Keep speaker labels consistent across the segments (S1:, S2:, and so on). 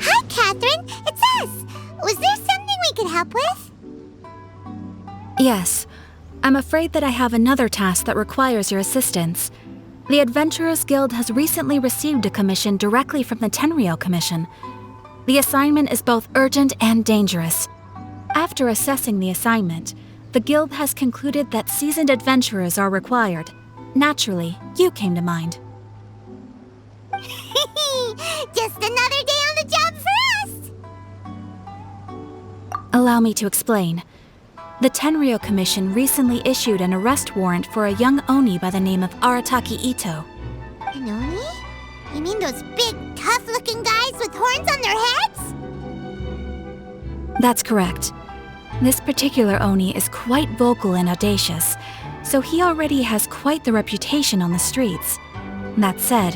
S1: Hi, Catherine. It's us. Was there something we could help with?
S2: Yes. I'm afraid that I have another task that requires your assistance. The Adventurers Guild has recently received a commission directly from the Tenryou Commission. The assignment is both urgent and dangerous. After assessing the assignment, the Guild has concluded that seasoned adventurers are required. Naturally, you came to mind.
S1: Just another day on the job for us!
S2: Allow me to explain. The Tenryou Commission recently issued an arrest warrant for a young Oni by the name of Arataki Itto.
S1: An Oni? You mean those big, tough-looking guys with horns on their heads?
S2: That's correct. This particular Oni is quite vocal and audacious, so he already has quite the reputation on the streets. That said,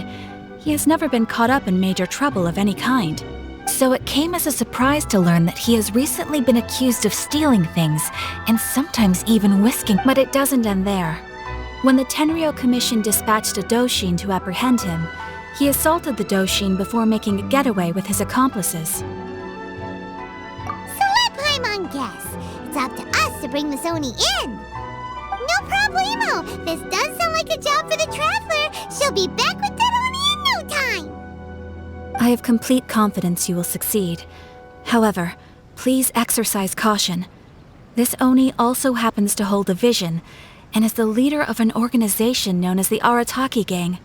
S2: he has never been caught up in major trouble of any kind. So it came as a surprise to learn that he has recently been accused of stealing things, and sometimes even whisking. But it doesn't end there. When the Tenryou Commission dispatched a Doshin to apprehend him, he assaulted the Doshin before making a getaway with his accomplices.
S1: So let Paimon guess. It's up to us to bring this Oni in. No problemo. This does sound like a job for the Traveler. She'll be back with that Oni in no time.
S2: I have complete confidence you will succeed. However, please exercise caution. This Oni also happens to hold a vision, and is the leader of an organization known as the Arataki Gang.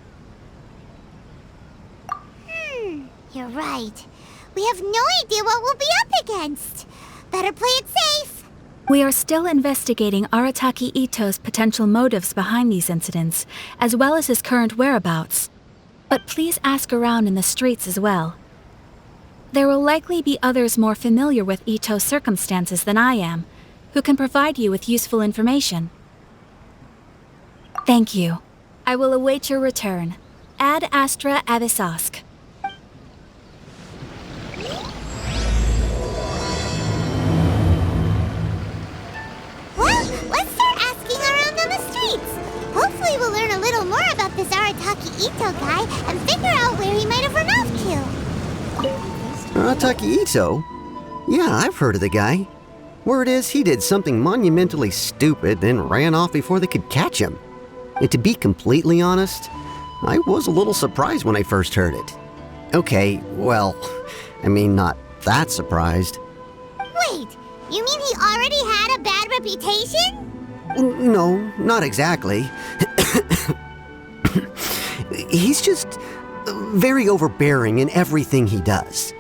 S1: You're right. We have no idea what we'll be up against. Better play it safe.
S2: We are still investigating Arataki Itto's potential motives behind these incidents, as well as his current whereabouts. But please ask around in the streets as well. There will likely be others more familiar with Itto's circumstances than I am, who can provide you with useful information. Thank you. I will await your return. Ad Astra Abyssosque.
S1: Well, let's start asking around on the streets. Hopefully we'll learn a little more about this Arataki Itto guy and figure out where he might have run off to.
S3: Arataki Itto? Yeah, I've heard of the guy. Word is he did something monumentally stupid, then ran off before they could catch him. And to be completely honest, I was a little surprised when I first heard it. Okay, well, I mean, not that surprised.
S1: Wait, you mean he already had a bad reputation?
S3: No, not exactly. He's just very overbearing in everything he does.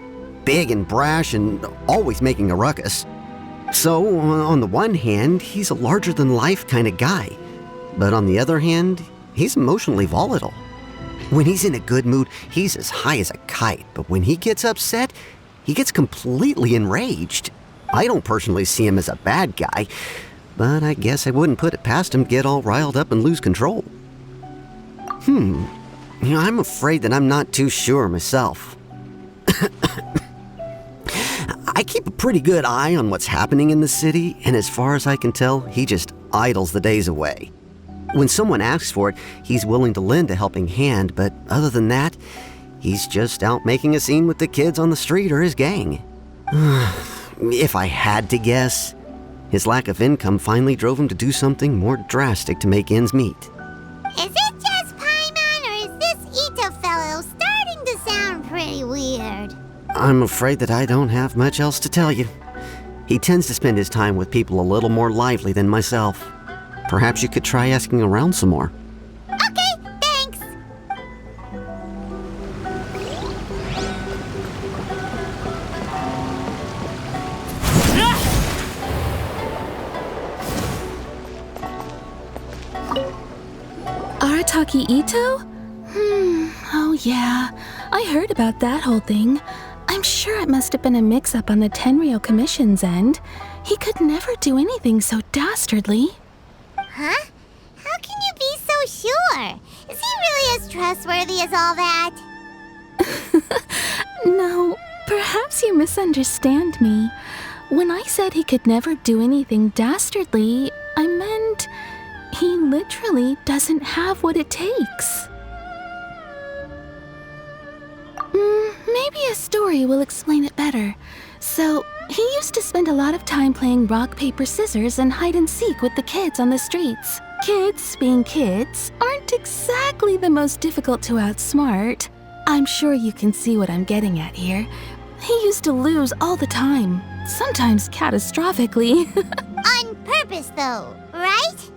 S3: Big and brash and always making a ruckus. So, on the one hand, he's a larger-than-life kind of guy. But on the other hand, he's emotionally volatile. When he's in a good mood, he's as high as a kite. But when he gets upset, he gets completely enraged. I don't personally see him as a bad guy, but I guess I wouldn't put it past him to get all riled up and lose control. I'm afraid that I'm not too sure myself. I keep a pretty good eye on what's happening in the city, and as far as I can tell, he just idles the days away. When someone asks for it, he's willing to lend a helping hand, but other than that, he's just out making a scene with the kids on the street or his gang. If I had to guess, his lack of income finally drove him to do something more drastic to make ends meet.
S1: Is it just Paimon, or is this Itto fellow starting to sound pretty weird?
S3: I'm afraid that I don't have much else to tell you. He tends to spend his time with people a little more lively than myself. Perhaps you could try asking around some more.
S1: Okay, thanks.
S2: Arataki Itto? Oh yeah, I heard about that whole thing. I'm sure it must have been a mix-up on the Tenryou Commission's end. He could never do anything so dastardly.
S1: Huh? How can you be so sure? Is he really as trustworthy as all that?
S2: No, perhaps you misunderstand me. When I said he could never do anything dastardly, I meant he literally doesn't have what it takes. Maybe a story will explain it better. So, he used to spend a lot of time playing rock, paper, scissors and hide and seek with the kids on the streets. Kids, being kids, aren't exactly the most difficult to outsmart. I'm sure you can see what I'm getting at here. He used to lose all the time, sometimes catastrophically.
S1: On purpose, though, right?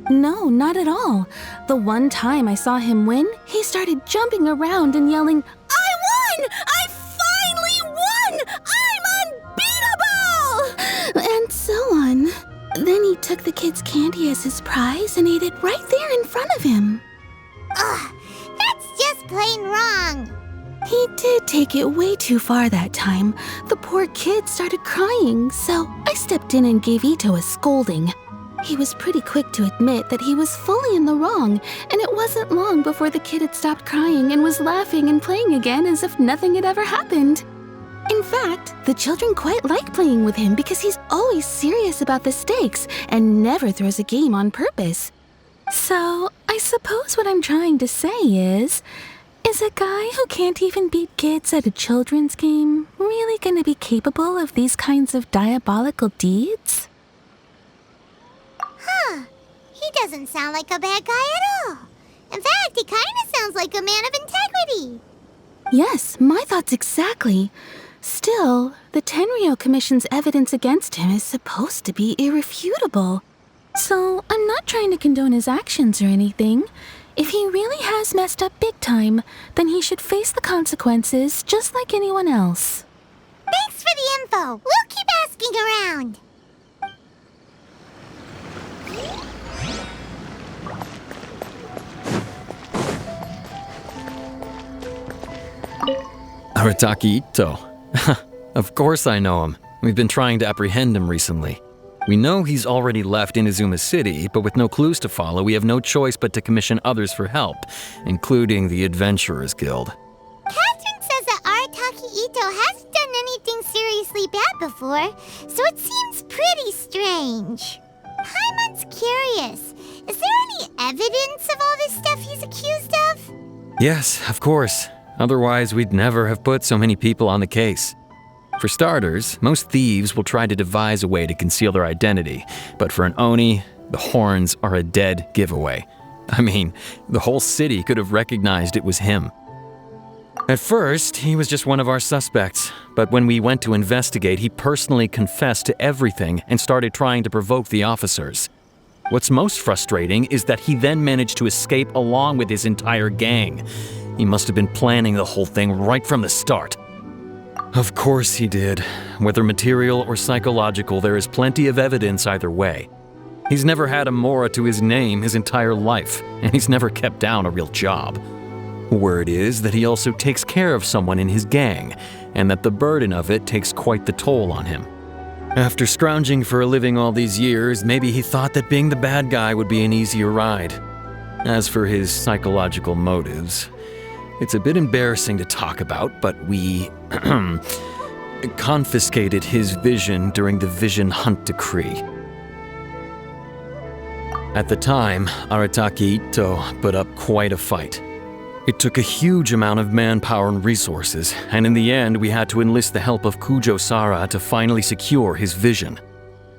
S2: No, not at all. The one time I saw him win, he started jumping around and yelling, "I won! I finally won! I'm unbeatable!" And so on. Then he took the kid's candy as his prize and ate it right there in front of him.
S1: Ugh, that's just plain wrong.
S2: He did take it way too far that time. The poor kid started crying, so I stepped in and gave Itto a scolding. He was pretty quick to admit that he was fully in the wrong, and it wasn't long before the kid had stopped crying and was laughing and playing again as if nothing had ever happened. In fact, the children quite like playing with him because he's always serious about the stakes and never throws a game on purpose. So, I suppose what I'm trying to say is a guy who can't even beat kids at a children's game really going to be capable of these kinds of diabolical deeds?
S1: Huh. He doesn't sound like a bad guy at all. In fact, he kind of sounds like a man of integrity.
S2: Yes, my thoughts exactly. Still, the Tenryou Commission's evidence against him is supposed to be irrefutable. So, I'm not trying to condone his actions or anything. If he really has messed up big time, then he should face the consequences just like anyone else.
S1: Thanks for the info. We'll keep asking around.
S4: Arataki Itto. Of course I know him. We've been trying to apprehend him recently. We know he's already left Inazuma City, but with no clues to follow, we have no choice but to commission others for help, including the Adventurers Guild.
S1: Catherine says that Arataki Itto hasn't done anything seriously bad before, so it seems pretty strange. Paimon's curious. Is there any evidence of all this stuff he's accused of?
S4: Yes, of course. Otherwise, we'd never have put so many people on the case. For starters, most thieves will try to devise a way to conceal their identity, but for an Oni, the horns are a dead giveaway. I mean, the whole city could have recognized it was him. At first, he was just one of our suspects, but when we went to investigate, he personally confessed to everything and started trying to provoke the officers. What's most frustrating is that he then managed to escape along with his entire gang. He must have been planning the whole thing right from the start. Of course he did. Whether material or psychological, there is plenty of evidence either way. He's never had a Mora to his name his entire life, and he's never kept down a real job. Word is that he also takes care of someone in his gang, and that the burden of it takes quite the toll on him. After scrounging for a living all these years, maybe he thought that being the bad guy would be an easier ride. As for his psychological motives, it's a bit embarrassing to talk about, but we confiscated his vision during the Vision Hunt Decree. At the time, Arataki Itto put up quite a fight. It took a huge amount of manpower and resources, and in the end we had to enlist the help of Kujo Sara to finally secure his vision.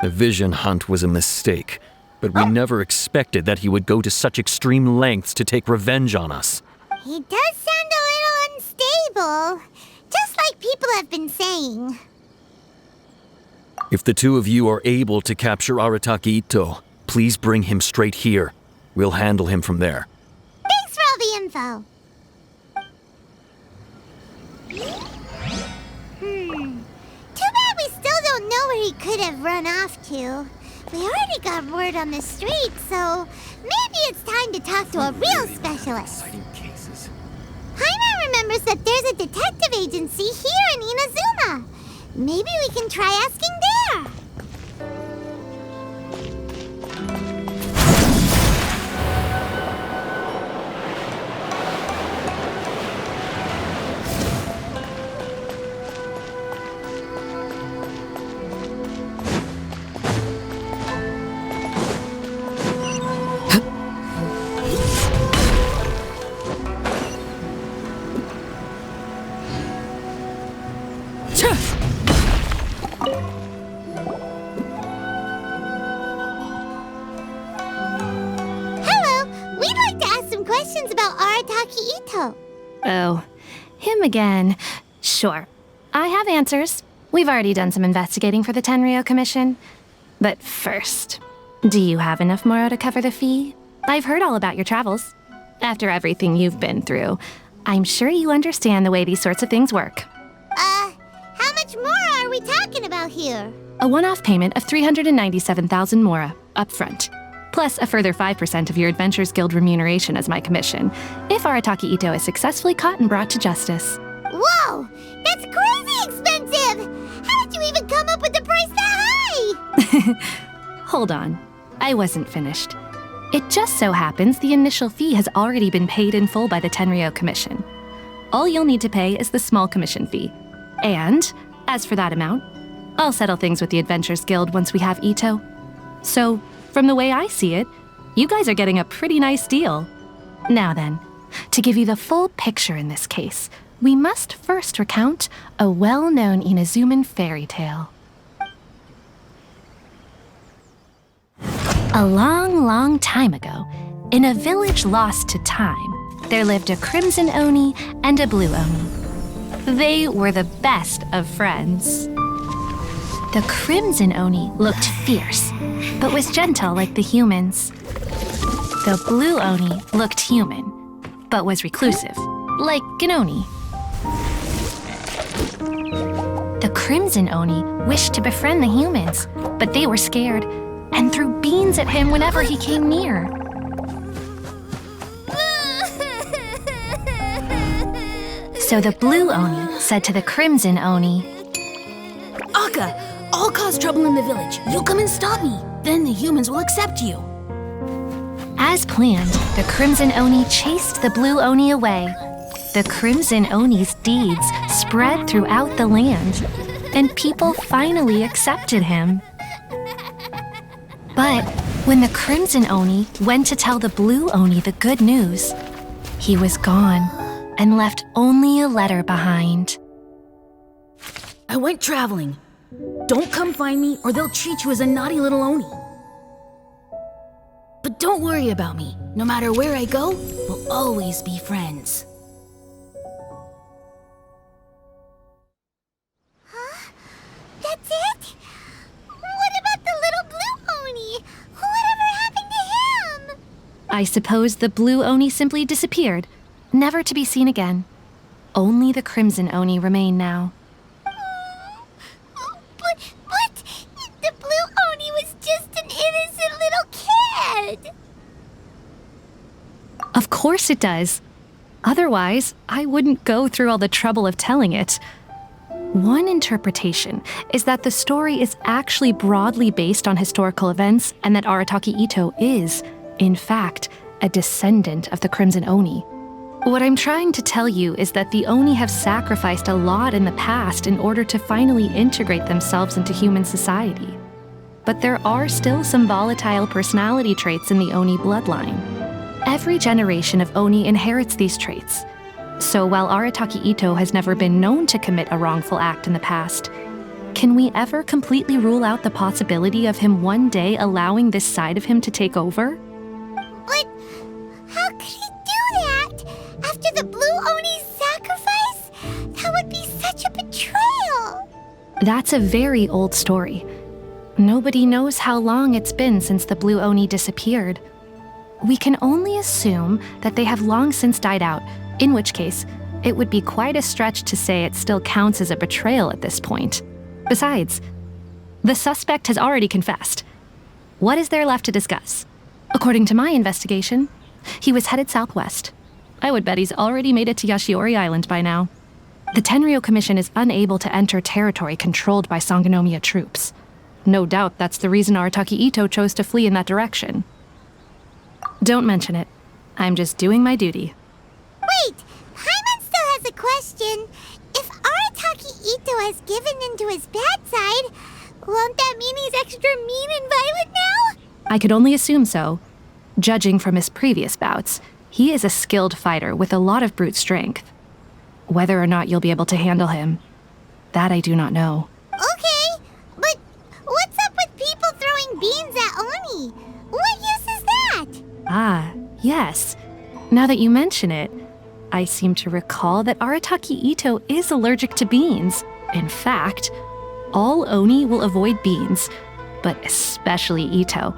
S4: The Vision Hunt was a mistake, but we never expected that he would go to such extreme lengths to take revenge on us.
S1: He does sound a little unstable, just like people have been saying.
S4: If the two of you are able to capture Arataki Itto, please bring him straight here. We'll handle him from there.
S1: Thanks for all the info. Too bad we still don't know where he could have run off to. We already got word on the street, so maybe it's time to talk to a real specialist. Paimon remembers that there's a detective agency here in Inazuma. Maybe we can try asking there. questions about Arataki Itto.
S5: Oh, him again. Sure. I have answers. We've already done some investigating for the Tenryou Commission. But first, do you have enough Moro to cover the fee? I've heard all about your travels. After everything you've been through, I'm sure you understand the way these sorts of things work.
S1: How much more are we talking about here?
S5: A one-off payment of 397,000 Mora, up front. Plus a further 5% of your Adventures Guild remuneration as my commission, if Arataki Itto is successfully caught and brought to justice.
S1: Whoa! That's crazy expensive! How did you even come up with the price that high?
S5: Hold on. I wasn't finished. It just so happens the initial fee has already been paid in full by the Tenryou Commission. All you'll need to pay is the small commission fee. And, as for that amount, I'll settle things with the Adventures Guild once we have Itto. So, from the way I see it, you guys are getting a pretty nice deal. Now then, to give you the full picture in this case, we must first recount a well-known Inazuman fairy tale. A long, long time ago, in a village lost to time, there lived a crimson Oni and a blue Oni. They were the best of friends. The crimson Oni looked fierce, but was gentle like the humans. The blue Oni looked human, but was reclusive, like an Oni. The crimson Oni wished to befriend the humans, but they were scared and threw beans at him whenever he came near. So the blue Oni said to the crimson Oni,
S6: Akka, I'll cause trouble in the village. You come and stop me. Then the humans will accept you.
S5: As planned, the crimson Oni chased the blue Oni away. The crimson Oni's deeds spread throughout the land, and people finally accepted him. But when the crimson Oni went to tell the blue Oni the good news, he was gone and left only a letter behind.
S6: I went traveling. Don't come find me or they'll treat you as a naughty little Oni. But don't worry about me. No matter where I go, we'll always be friends.
S1: Huh? That's it? What about the little blue Oni? Whatever happened to him?
S5: I suppose the blue Oni simply disappeared, never to be seen again. Only the crimson Oni remain now.
S1: But the blue Oni was just an innocent little kid.
S5: Of course it does. Otherwise, I wouldn't go through all the trouble of telling it. One interpretation is that the story is actually broadly based on historical events and that Arataki Itto is, in fact, a descendant of the Crimson Oni. What I'm trying to tell you is that the Oni have sacrificed a lot in the past in order to finally integrate themselves into human society. But there are still some volatile personality traits in the Oni bloodline. Every generation of Oni inherits these traits. So while Arataki Itto has never been known to commit a wrongful act in the past, can we ever completely rule out the possibility of him one day allowing this side of him to take over?
S1: But how could he do that? After the blue Oni's sacrifice? That would be such a betrayal.
S5: That's a very old story. Nobody knows how long it's been since the blue Oni disappeared. We can only assume that they have long since died out, in which case, it would be quite a stretch to say it still counts as a betrayal at this point. Besides, the suspect has already confessed. What is there left to discuss? According to my investigation, he was headed southwest. I would bet he's already made it to Yashiori Island by now. The Tenryou Commission is unable to enter territory controlled by Sangonomiya troops. No doubt that's the reason Arataki Itto chose to flee in that direction. Don't mention it. I'm just doing my duty.
S1: Wait, Paimon still has a question. If Arataki Itto has given into his bad side, won't that mean he's extra mean and violent now?
S5: I could only assume so. Judging from his previous bouts, he is a skilled fighter with a lot of brute strength. Whether or not you'll be able to handle him, that I do not know.
S1: Okay, but what's up with people throwing beans at Oni? What use is that?
S5: Ah, yes. Now that you mention it, I seem to recall that Arataki Itto is allergic to beans. In fact, all Oni will avoid beans, but especially Itto.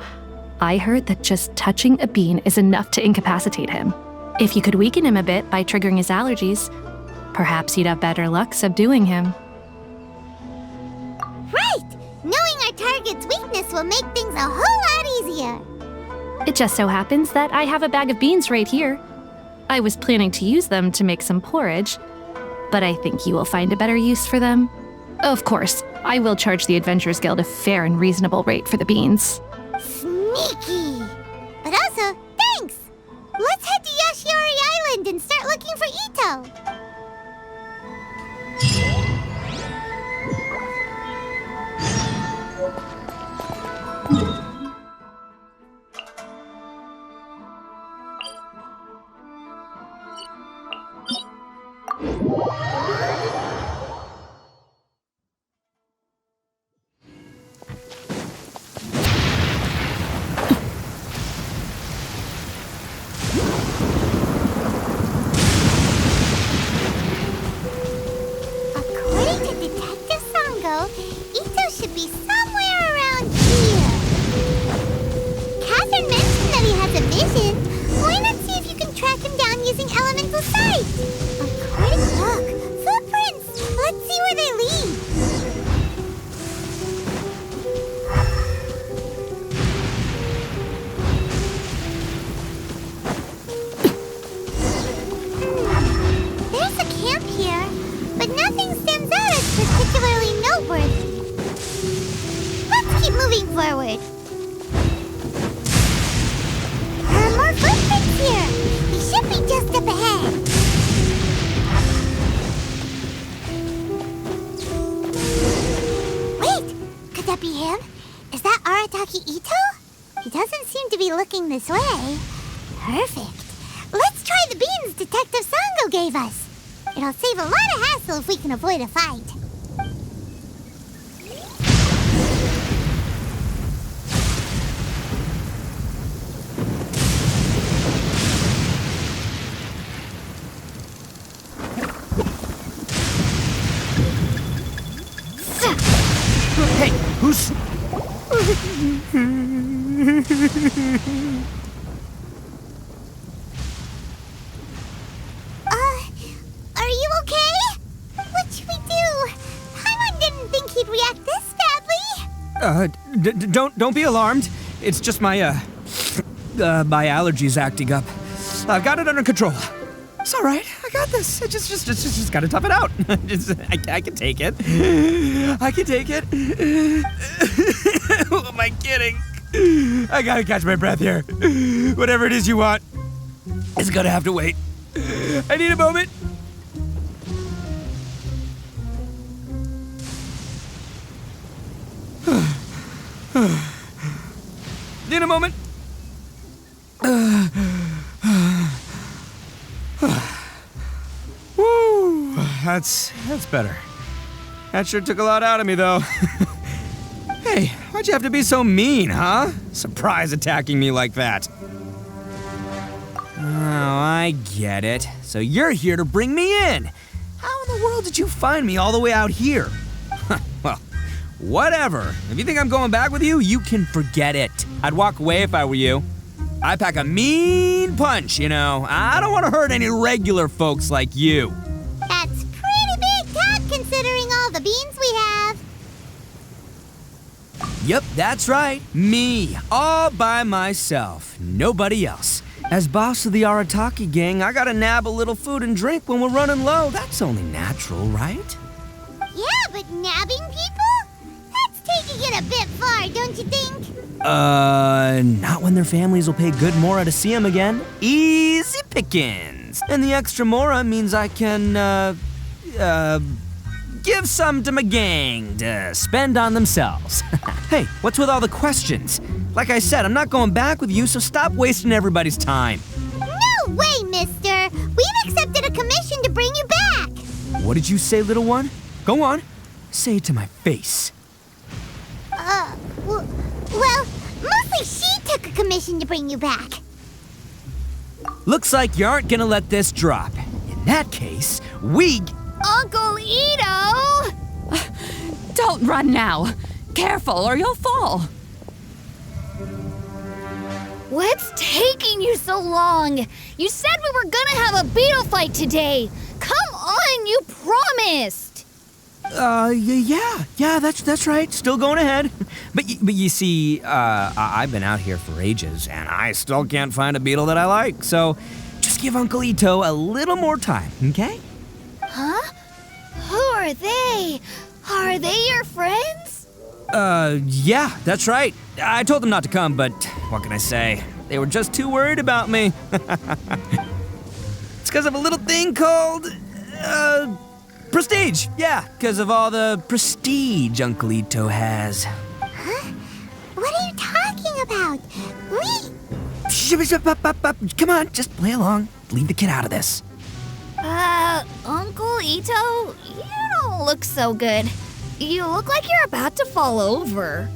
S5: I heard that just touching a bean is enough to incapacitate him. If you could weaken him a bit by triggering his allergies, perhaps you'd have better luck subduing him.
S1: Right! Knowing our target's weakness will make things a whole lot easier.
S5: It just so happens that I have a bag of beans right here. I was planning to use them to make some porridge, but I think you will find a better use for them. Of course, I will charge the Adventurers Guild a fair and reasonable rate for the beans.
S1: Sneaky! But also, thanks! Let's head to Yashiori Island and start looking for Itto. Itto should be somewhere around here. Catherine mentioned that he has a vision. Why not see if you can track him down using elemental sight? Look, footprints. Let's see where they lead. There's a camp here, but nothing stands out as particularly noteworthy. Let's keep moving forward. There are more footprints here. He should be just up ahead. Wait, could that be him? Is that Arataki Itto? He doesn't seem to be looking this way. Perfect. Let's try the beans Detective Sango gave us. It'll save a lot of hassle if we can avoid a fight.
S7: Hey, who's...
S1: Are you okay? What should we do? Paimon didn't think he'd react this badly.
S7: Don't be alarmed. It's just my my allergies acting up. I've got it under control. It's all right. I got this. I just gotta tough it out. I can take it. I can take it. Who am I kidding? I gotta catch my breath here. Whatever it is you want, it's gonna have to wait. I need a moment. Need a moment. Woo, that's better. That sure took a lot out of me, though. Hey, why'd you have to be so mean, huh? Surprise attacking me like that. Oh, I get it. So you're here to bring me in. How in the world did you find me all the way out here? Well, whatever. If you think I'm going back with you, you can forget it. I'd walk away if I were you. I pack a mean punch, you know. I don't want to hurt any regular folks like you.
S1: That's pretty big talk considering all the beans we have.
S7: Yep, that's right. Me, all by myself. Nobody else. As boss of the Arataki gang, I gotta nab a little food and drink when we're running low. That's only natural, right?
S1: Yeah, but nabbing people? That's taking it a bit far, don't you think?
S7: Not when their families will pay good mora to see them again. Easy pickings. And the extra mora means I can, give some to my gang to spend on themselves. Hey, what's with all the questions? Like I said, I'm not going back with you, so stop wasting everybody's time.
S1: No way, mister! We've accepted a commission to bring you back!
S7: What did you say, little one? Go on. Say it to my face.
S1: Well, mostly she took a commission to bring you back.
S7: Looks like you aren't gonna let this drop. In that case, we...
S1: Uncle Itto!
S2: Don't run now. Careful or you'll fall.
S6: What's taking you so long? You said we were gonna have a beetle fight today. Come on, you promised.
S7: Yeah, that's right. Still going ahead. But you see, I've been out here for ages, and I still can't find a beetle that I like. So just give Uncle Itto a little more time, okay?
S6: Huh? Who are they? Are they your friends?
S7: Yeah, that's right. I told them not to come, but what can I say? They were just too worried about me. It's because of a little thing called, prestige. Yeah, because of all the prestige Uncle Itto has.
S1: Huh? What are you talking about?
S7: Come on, just play along. Leave the kid out of this.
S6: Uncle Itto, you don't look so good. You look like you're about to fall over.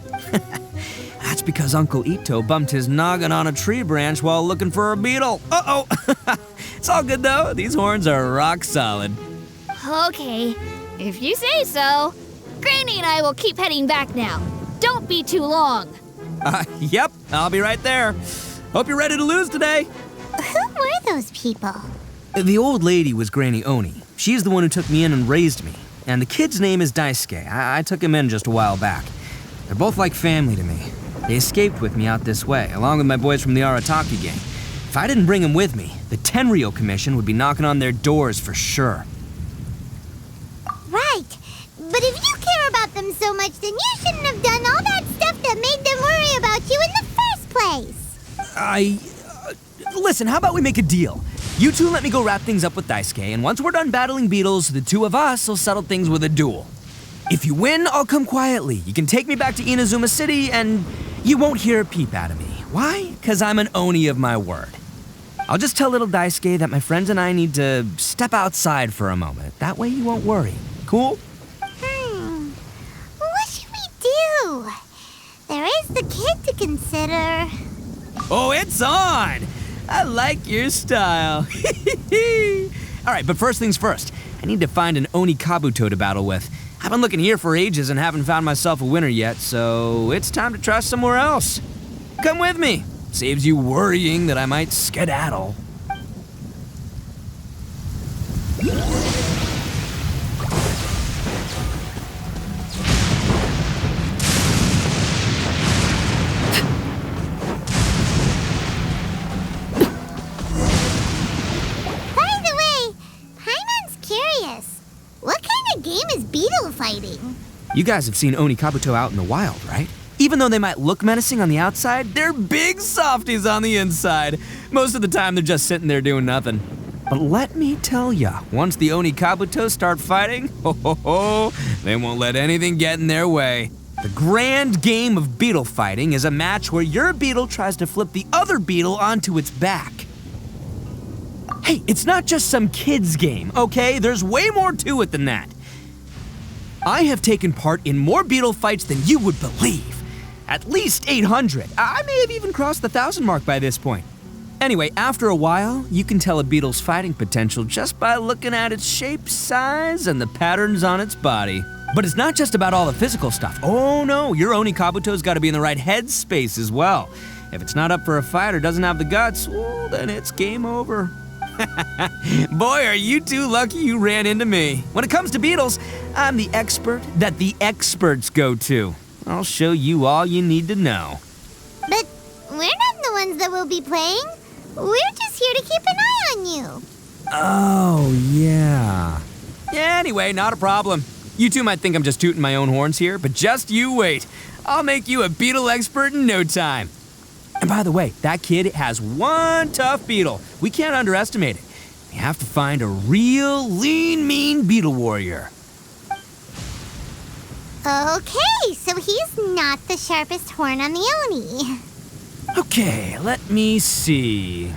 S7: That's because Uncle Itto bumped his noggin on a tree branch while looking for a beetle. Uh-oh. It's all good, though. These horns are rock solid.
S6: Okay, if you say so. Granny and I will keep heading back now. Don't be too long.
S7: Yep, I'll be right there. Hope you're ready to lose today.
S1: Who were those people?
S7: The old lady was Granny Oni. She's the one who took me in and raised me. And the kid's name is Daisuke. I took him in just a while back. They're both like family to me. They escaped with me out this way, along with my boys from the Arataki gang. If I didn't bring them with me, the Tenryo Commission would be knocking on their doors for sure.
S1: Right. But if you care about them so much, then you shouldn't have done all that stuff that made them worry about you in the first place.
S7: Listen, how about we make a deal? You two let me go wrap things up with Daisuke, and once we're done battling beetles, the two of us will settle things with a duel. If you win, I'll come quietly. You can take me back to Inazuma City, and you won't hear a peep out of me. Why? Because I'm an Oni of my word. I'll just tell little Daisuke that my friends and I need to step outside for a moment. That way you won't worry. Cool?
S1: What should we do? There is the kid to consider.
S7: Oh, it's on! I like your style. All right, but first things first. I need to find an Oni Kabuto to battle with. I've been looking here for ages and haven't found myself a winner yet, so it's time to try somewhere else. Come with me. Saves you worrying that I might skedaddle.
S1: Beetle fighting.
S7: You guys have seen Oni Kabuto out in the wild, right? Even though they might look menacing on the outside, they're big softies on the inside. Most of the time, they're just sitting there doing nothing. But let me tell ya, once the Oni Kabuto start fighting, they won't let anything get in their way. The grand game of beetle fighting is a match where your beetle tries to flip the other beetle onto its back. Hey, it's not just some kid's game, okay? There's way more to it than that. I have taken part in more beetle fights than you would believe. At least 800. I may have even crossed the 1,000 mark by this point. Anyway, after a while, you can tell a beetle's fighting potential just by looking at its shape, size, and the patterns on its body. But it's not just about all the physical stuff. Oh no, your Oni Kabuto's gotta be in the right headspace as well. If it's not up for a fight or doesn't have the guts, well, then it's game over. Boy, are you two lucky you ran into me. When it comes to beetles, I'm the expert that the experts go to. I'll show you all you need to know.
S1: But we're not the ones that will be playing. We're just here to keep an eye on you.
S7: Oh, yeah. Anyway, not a problem. You two might think I'm just tooting my own horns here, but just you wait. I'll make you a beetle expert in no time. And by the way, that kid has one tough beetle. We can't underestimate it. We have to find a real lean, mean beetle warrior.
S1: Okay, so he's not the sharpest horn on the Oni.
S7: Okay, let me see.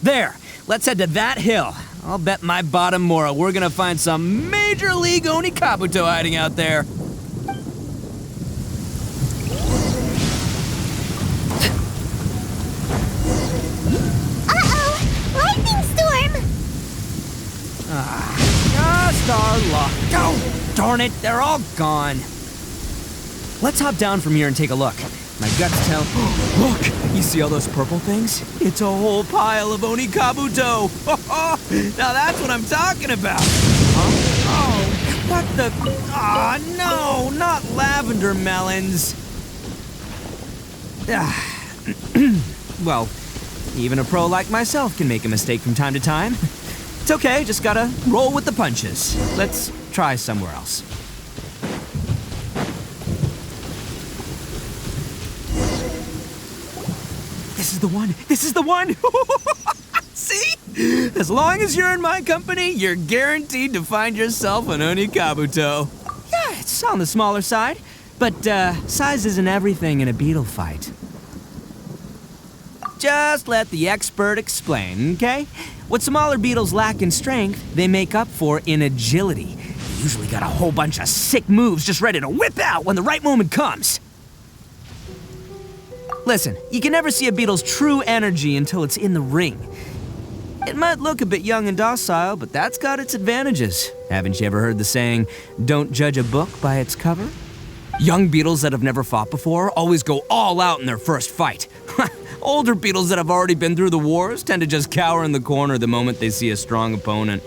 S7: There. Let's head to that hill. I'll bet my bottom Mora we're gonna find some major league Oni Kabuto hiding out there. Just our luck. Oh, darn it, they're all gone. Let's hop down from here and take a look. My guts tell... Look! You see all those purple things? It's a whole pile of Onikabuto! Now that's what I'm talking about! Huh? Oh, what the... Ah, no! Not lavender melons! Well, even a pro like myself can make a mistake from time to time. It's okay, just gotta roll with the punches. Let's try somewhere else. This is the one! This is the one! See? As long as you're in my company, you're guaranteed to find yourself an Onikabuto. Yeah, it's on the smaller side, but size isn't everything in a beetle fight. Just let the expert explain, okay? What smaller beetles lack in strength, they make up for in agility. They usually got a whole bunch of sick moves just ready to whip out when the right moment comes. Listen, you can never see a beetle's true energy until it's in the ring. It might look a bit young and docile, but that's got its advantages. Haven't you ever heard the saying, don't judge a book by its cover? Young beetles that have never fought before always go all out in their first fight. Older beetles that have already been through the wars tend to just cower in the corner the moment they see a strong opponent.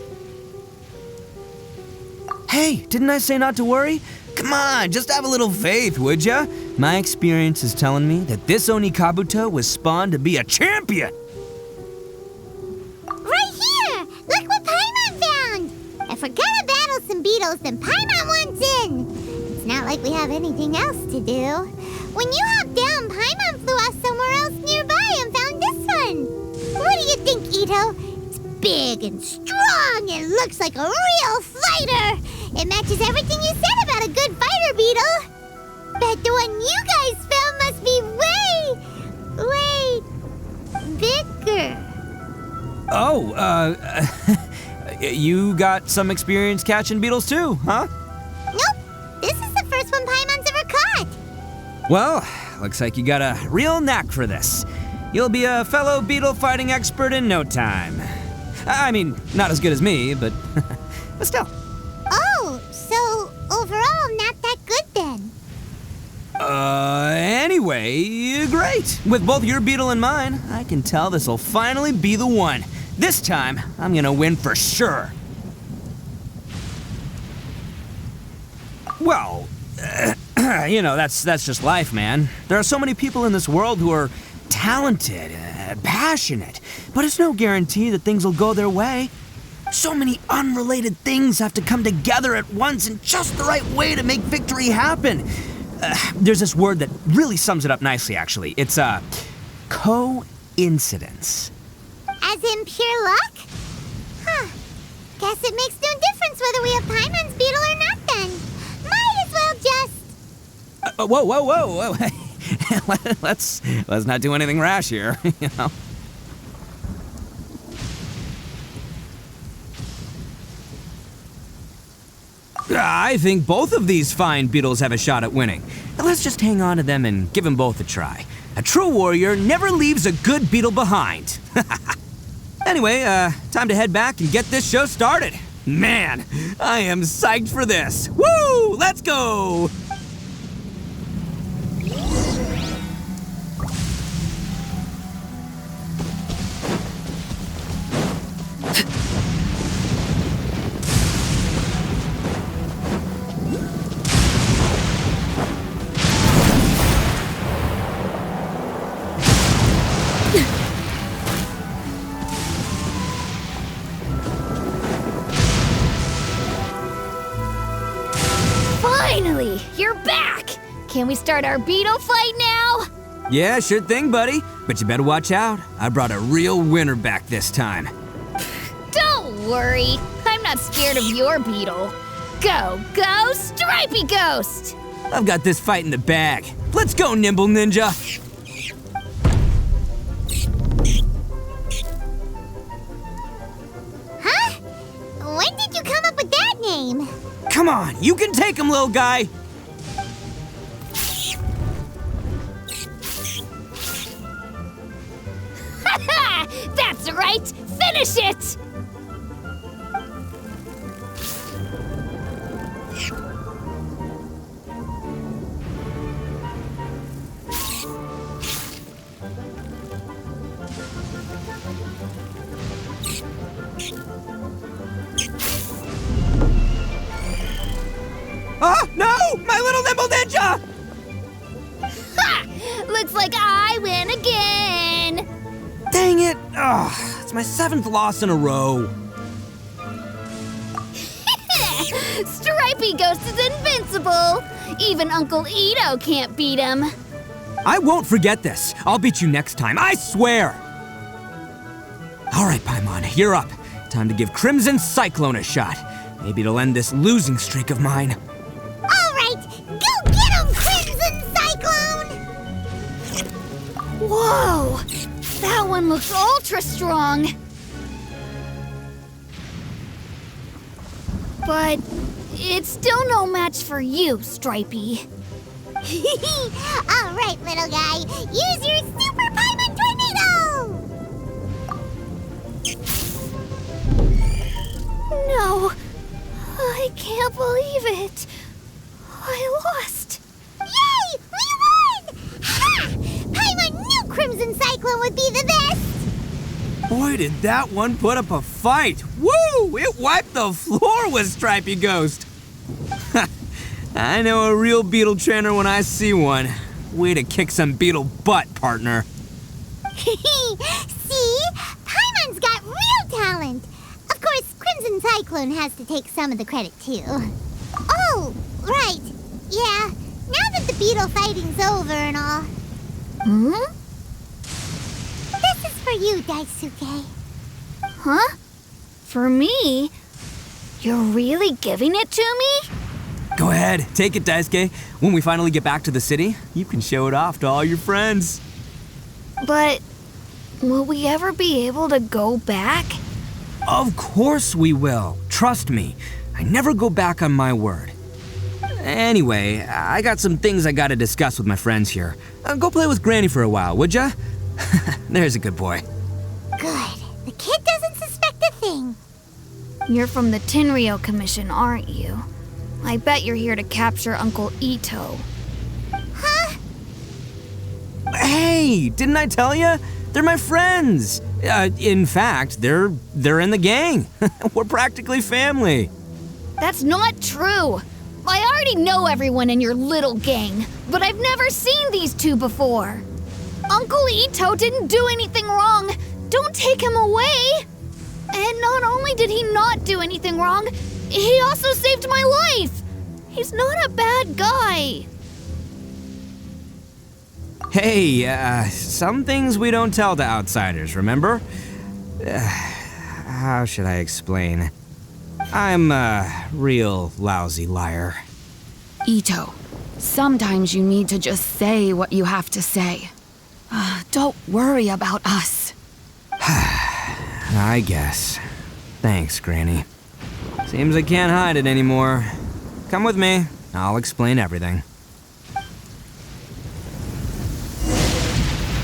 S7: Hey, didn't I say not to worry? Come on, just have a little faith, would ya? My experience is telling me that this Onikabuto was spawned to be a champion!
S1: Right here! Look what Paimon found! If we're gonna battle some beetles, then Paimon wants in! It's not like we have anything else to do. When you hopped down, Paimon flew off somewhere else nearby and found this one. What do you think, Itto? It's big and strong and looks like a real fighter. It matches everything you said about a good fighter beetle. Bet the one you guys found must be way bigger.
S7: Oh, you got some experience catching beetles too, huh?
S1: Nope, this is the first one Paimon's ever caught.
S7: Well, looks like you got a real knack for this. You'll be a fellow beetle fighting expert in no time. I mean, not as good as me, but still.
S1: Oh, so overall not that good then.
S7: Anyway, great. With both your beetle and mine, I can tell this'll finally be the one. This time, I'm gonna win for sure. Well, you know, that's just life, man. There are so many people in this world who are talented, passionate, but it's no guarantee that things will go their way. So many unrelated things have to come together at once in just the right way to make victory happen. There's this word that really sums it up nicely, actually. It's coincidence.
S1: As in pure luck? Huh. Guess it makes no difference whether we have Paimon's beetle or not then. Might as well just...
S7: Whoa. Let's not do anything rash here, you know. I think both of these fine beetles have a shot at winning. Now let's just hang on to them and give them both a try. A true warrior never leaves a good beetle behind. Anyway, time to head back and get this show started. Man, I am psyched for this. Woo! Let's go!
S6: Finally, you're back! Can we start our beetle fight now?
S7: Yeah, sure thing, buddy. But you better watch out. I brought a real winner back this time.
S6: Don't worry, I'm not scared of your beetle. Go, Stripey Ghost!
S7: I've got this fight in the bag. Let's go, Nimble Ninja!
S1: Huh? When did you come up with that name?
S7: Come on, you can take him, little guy!
S6: That's right! Finish it! looks like I win again.
S7: Dang it! Ugh, it's my 7th loss in a row.
S6: Stripey Ghost is invincible. Even Uncle Itto can't beat him.
S7: I won't forget this. I'll beat you next time, I swear! All right, Paimon, you're up. Time to give Crimson Cyclone a shot. Maybe it'll end this losing streak of mine.
S1: All right, go get him, Crimson Cyclone!
S6: Whoa! That one looks ultra strong. But it's still no match for you, Stripey.
S1: All right, little guy, use your Super Paimon Tornado!
S6: No, I can't believe it. I lost.
S1: Yay! We won! Ha! Paimon knew Crimson Cyclone would be the best!
S7: Boy, did that one put up a fight. Woo! It wiped the floor with Stripey Ghost. I know a real beetle trainer when I see one. Way to kick some beetle butt, partner.
S1: See? Paimon's got real talent. Of course, Crimson Cyclone has to take some of the credit, too. Oh, right. Yeah, now that the beetle fighting's over and all. This is for you, Daisuke.
S6: Huh? For me? You're really giving it to me?
S7: Go ahead, take it, Daisuke. When we finally get back to the city, you can show it off to all your friends.
S6: But will we ever be able to go back?
S7: Of course we will. Trust me. I never go back on my word. Anyway, I got some things I gotta discuss with my friends here. Go play with Granny for a while, would ya? There's a good boy.
S1: Good. The kid doesn't suspect a thing.
S6: You're from the Tenryou Commission, aren't you? I bet you're here to capture Uncle Itto.
S1: Huh?
S7: Hey, didn't I tell ya? They're my friends. In fact, they're in the gang. We're practically family.
S6: That's not true. I already know everyone in your little gang, but I've never seen these two before. Uncle Itto didn't do anything wrong. Don't take him away. And not only did he not do anything wrong, he also saved my life. He's not a bad guy.
S7: Hey, some things we don't tell to outsiders, remember? How should I explain? I'm a real lousy liar.
S2: Itto, sometimes you need to just say what you have to say. Don't worry about us.
S7: I guess. Thanks, Granny. Seems I can't hide it anymore. Come with me. I'll explain everything.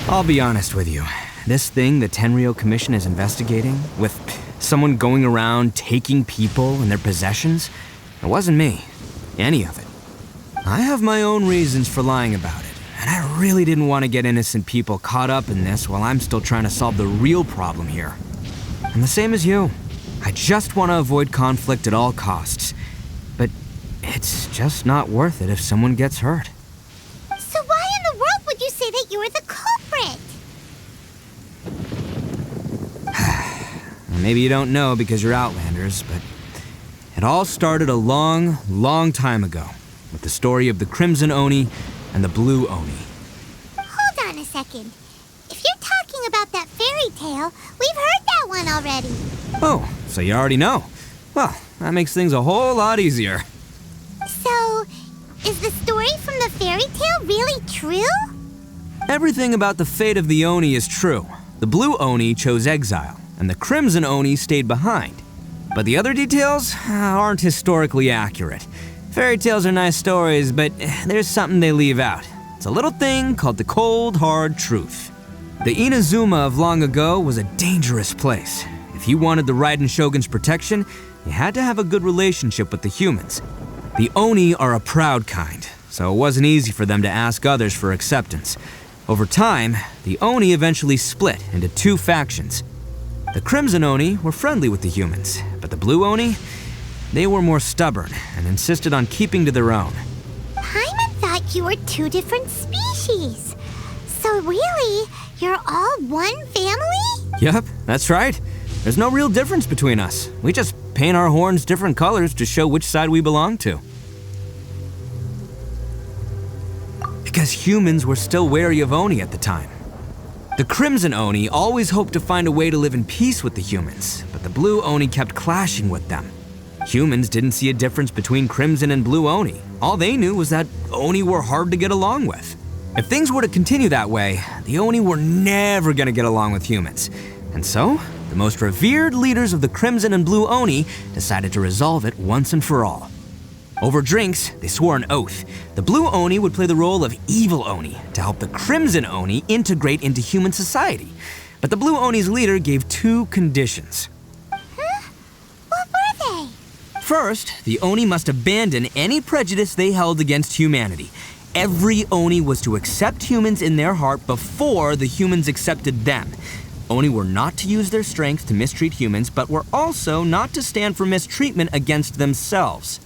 S7: I'll be honest with you. This thing the Tenryou Commission is investigating, with someone going around taking people and their possessions, it wasn't me. Any of it. I have my own reasons for lying about it, and I really didn't want to get innocent people caught up in this while I'm still trying to solve the real problem here. I'm the same as you. I just want to avoid conflict at all costs. But it's just not worth it if someone gets hurt.
S1: So why in the world would you say that you were the culprit?
S7: Maybe you don't know because you're Outlanders, but it all started a long, long time ago with the story of the Crimson Oni and the Blue Oni.
S1: Hold on a second. If you're talking about that fairy tale, we've heard that one already.
S7: Oh, so you already know. Well, that makes things a whole lot easier.
S1: So, is the story from the fairy tale really true?
S7: Everything about the fate of the Oni is true. The Blue Oni chose exile, and the Crimson Oni stayed behind. But the other details aren't historically accurate. Fairy tales are nice stories, but there's something they leave out. It's a little thing called the cold, hard truth. The Inazuma of long ago was a dangerous place. If you wanted the Raiden Shogun's protection, you had to have a good relationship with the humans. The Oni are a proud kind, so it wasn't easy for them to ask others for acceptance. Over time, the Oni eventually split into two factions. The Crimson Oni were friendly with the humans, but the Blue Oni, they were more stubborn and insisted on keeping to their own.
S1: Paimon thought you were two different species. So So really, you're all one family?
S8: Yep, that's right. There's no real difference between us. We just paint our horns different colors to show which side we belong to. Because humans were still wary of Oni at the time. The Crimson Oni always hoped to find a way to live in peace with the humans, but the Blue Oni kept clashing with them. Humans didn't see a difference between Crimson and Blue Oni. All they knew was that Oni were hard to get along with. If things were to continue that way, the Oni were never gonna get along with humans. And so, the most revered leaders of the Crimson and Blue Oni decided to resolve it once and for all. Over drinks, they swore an oath. The Blue Oni would play the role of evil Oni to help the Crimson Oni integrate into human society. But the Blue Oni's leader gave 2 conditions.
S1: Huh? What were they?
S8: First, the Oni must abandon any prejudice they held against humanity. Every Oni was to accept humans in their heart before the humans accepted them. Oni were not to use their strength to mistreat humans, but were also not to stand for mistreatment against themselves.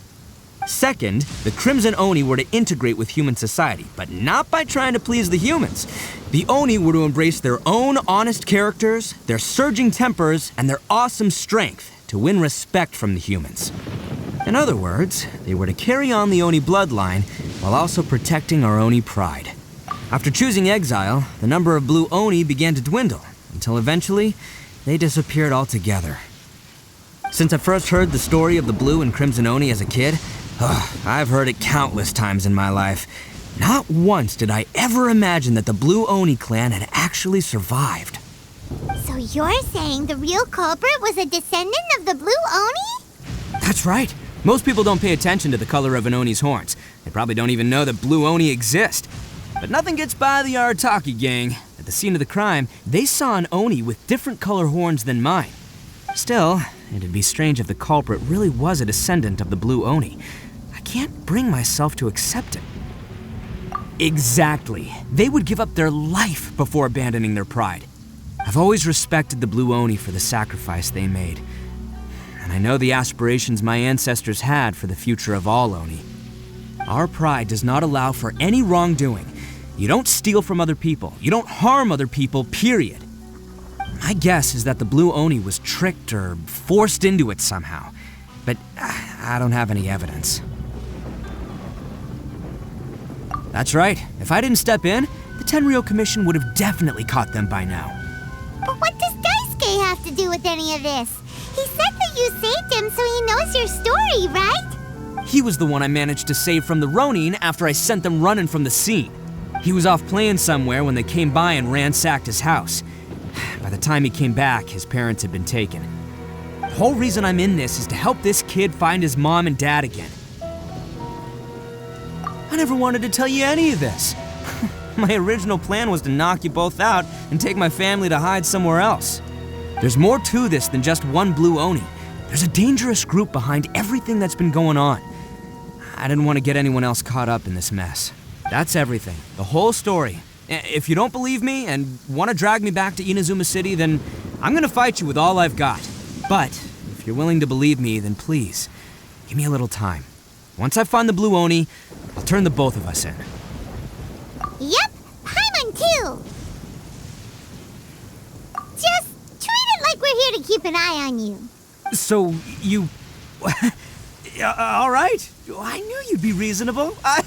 S8: Second, the Crimson Oni were to integrate with human society, but not by trying to please the humans. The Oni were to embrace their own honest characters, their surging tempers, and their awesome strength to win respect from the humans. In other words, they were to carry on the Oni bloodline while also protecting our Oni pride. After choosing exile, the number of Blue Oni began to dwindle, until eventually, they disappeared altogether. Since I first heard the story of the Blue and Crimson Oni as a kid, I've heard it countless times in my life. Not once did I ever imagine that the Blue Oni clan had actually survived.
S1: So you're saying the real culprit was a descendant of the Blue Oni?
S8: That's right. Most people don't pay attention to the color of an Oni's horns. They probably don't even know that Blue Oni exist. But nothing gets by the Arataki gang. At the scene of the crime, they saw an Oni with different color horns than mine. Still, it'd be strange if the culprit really was a descendant of the Blue Oni. I can't bring myself to accept it. Exactly. They would give up their life before abandoning their pride. I've always respected the Blue Oni for the sacrifice they made. And I know the aspirations my ancestors had for the future of all Oni. Our pride does not allow for any wrongdoing. You don't steal from other people. You don't harm other people, period. My guess is that the Blue Oni was tricked or forced into it somehow. But I don't have any evidence. That's right. If I didn't step in, the Tenryou Commission would have definitely caught them by now.
S1: But what does Daisuke have to do with any of this? He said that you saved him so he knows your story, right?
S8: He was the one I managed to save from the Ronin after I sent them running from the scene. He was off playing somewhere when they came by and ransacked his house. By the time he came back, his parents had been taken. The whole reason I'm in this is to help this kid find his mom and dad again. I never wanted to tell you any of this. My original plan was to knock you both out and take my family to hide somewhere else. There's more to this than just one Blue Oni. There's a dangerous group behind everything that's been going on. I didn't want to get anyone else caught up in this mess. That's everything, the whole story. If you don't believe me and want to drag me back to Inazuma City, then I'm gonna fight you with all I've got. But if you're willing to believe me, then please, give me a little time. Once I find the Blue Oni, I'll turn the both of us in.
S1: Yep, Paimon too. Just treat it like we're here to keep an eye on you.
S8: So, you... all right. I knew you'd be reasonable. I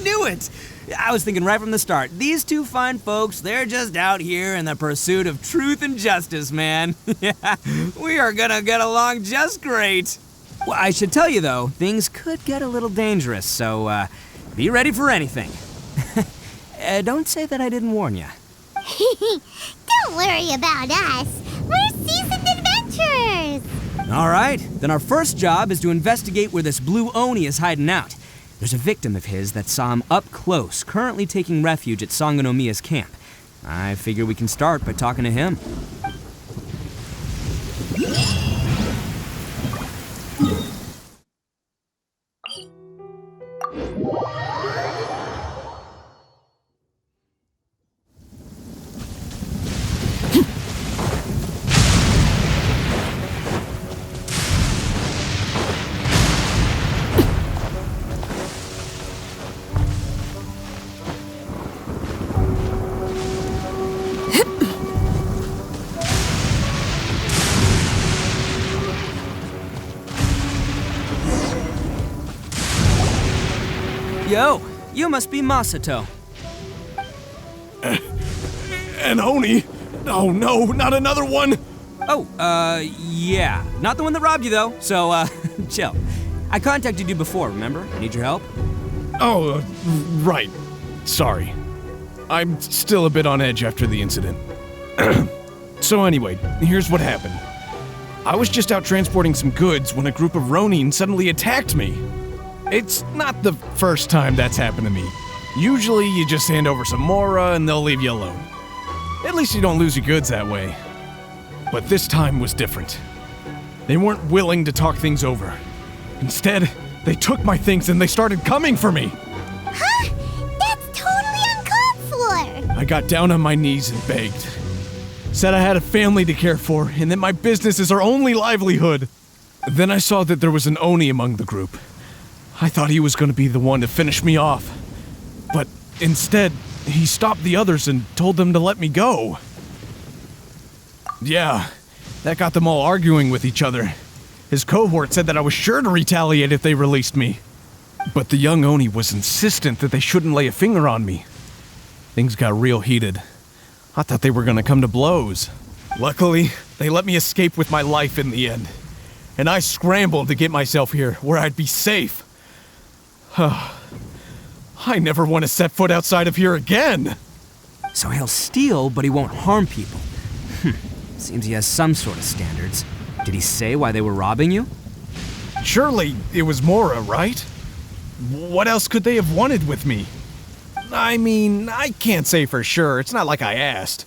S8: knew it. I was thinking right from the start, these two fine folks, they're just out here in the pursuit of truth and justice, man. Yeah, we are gonna get along just great. Well, I should tell you, though, things could get a little dangerous, so be ready for anything. Don't say that I didn't warn you.
S1: Don't worry about us. We're seasoned adventurers.
S8: All right, then our first job is to investigate where this Blue Oni is hiding out. There's a victim of his that saw him up close, currently taking refuge at Sangonomiya's camp. I figure we can start by talking to him. You must be Masato.
S9: An Oni? Oh no, not another one!
S8: Oh, yeah. Not the one that robbed you, though, so, chill. I contacted you before, remember? I need your help.
S9: Oh, right. Sorry. I'm still a bit on edge after the incident. So anyway, here's what happened. I was just out transporting some goods when a group of Ronin suddenly attacked me. It's not the first time that's happened to me. Usually you just hand over some Mora and they'll leave you alone. At least you don't lose your goods that way. But this time was different. They weren't willing to talk things over. Instead, they took my things and they started coming for me.
S1: Huh? That's totally uncalled for!
S9: I got down on my knees and begged. Said I had a family to care for and that my business is our only livelihood. Then I saw that there was an Oni among the group. I thought he was going to be the one to finish me off. But instead, he stopped the others and told them to let me go. Yeah, that got them all arguing with each other. His cohort said that I was sure to retaliate if they released me. But the young Oni was insistent that they shouldn't lay a finger on me. Things got real heated. I thought they were gonna come to blows. Luckily, they let me escape with my life in the end. And I scrambled to get myself here, where I'd be safe. I never want to set foot outside of here again!
S8: So he'll steal, but he won't harm people. Seems he has some sort of standards. Did he say why they were robbing you?
S9: Surely it was Mora, right? What else could they have wanted with me? I mean, I can't say for sure, it's not like I asked.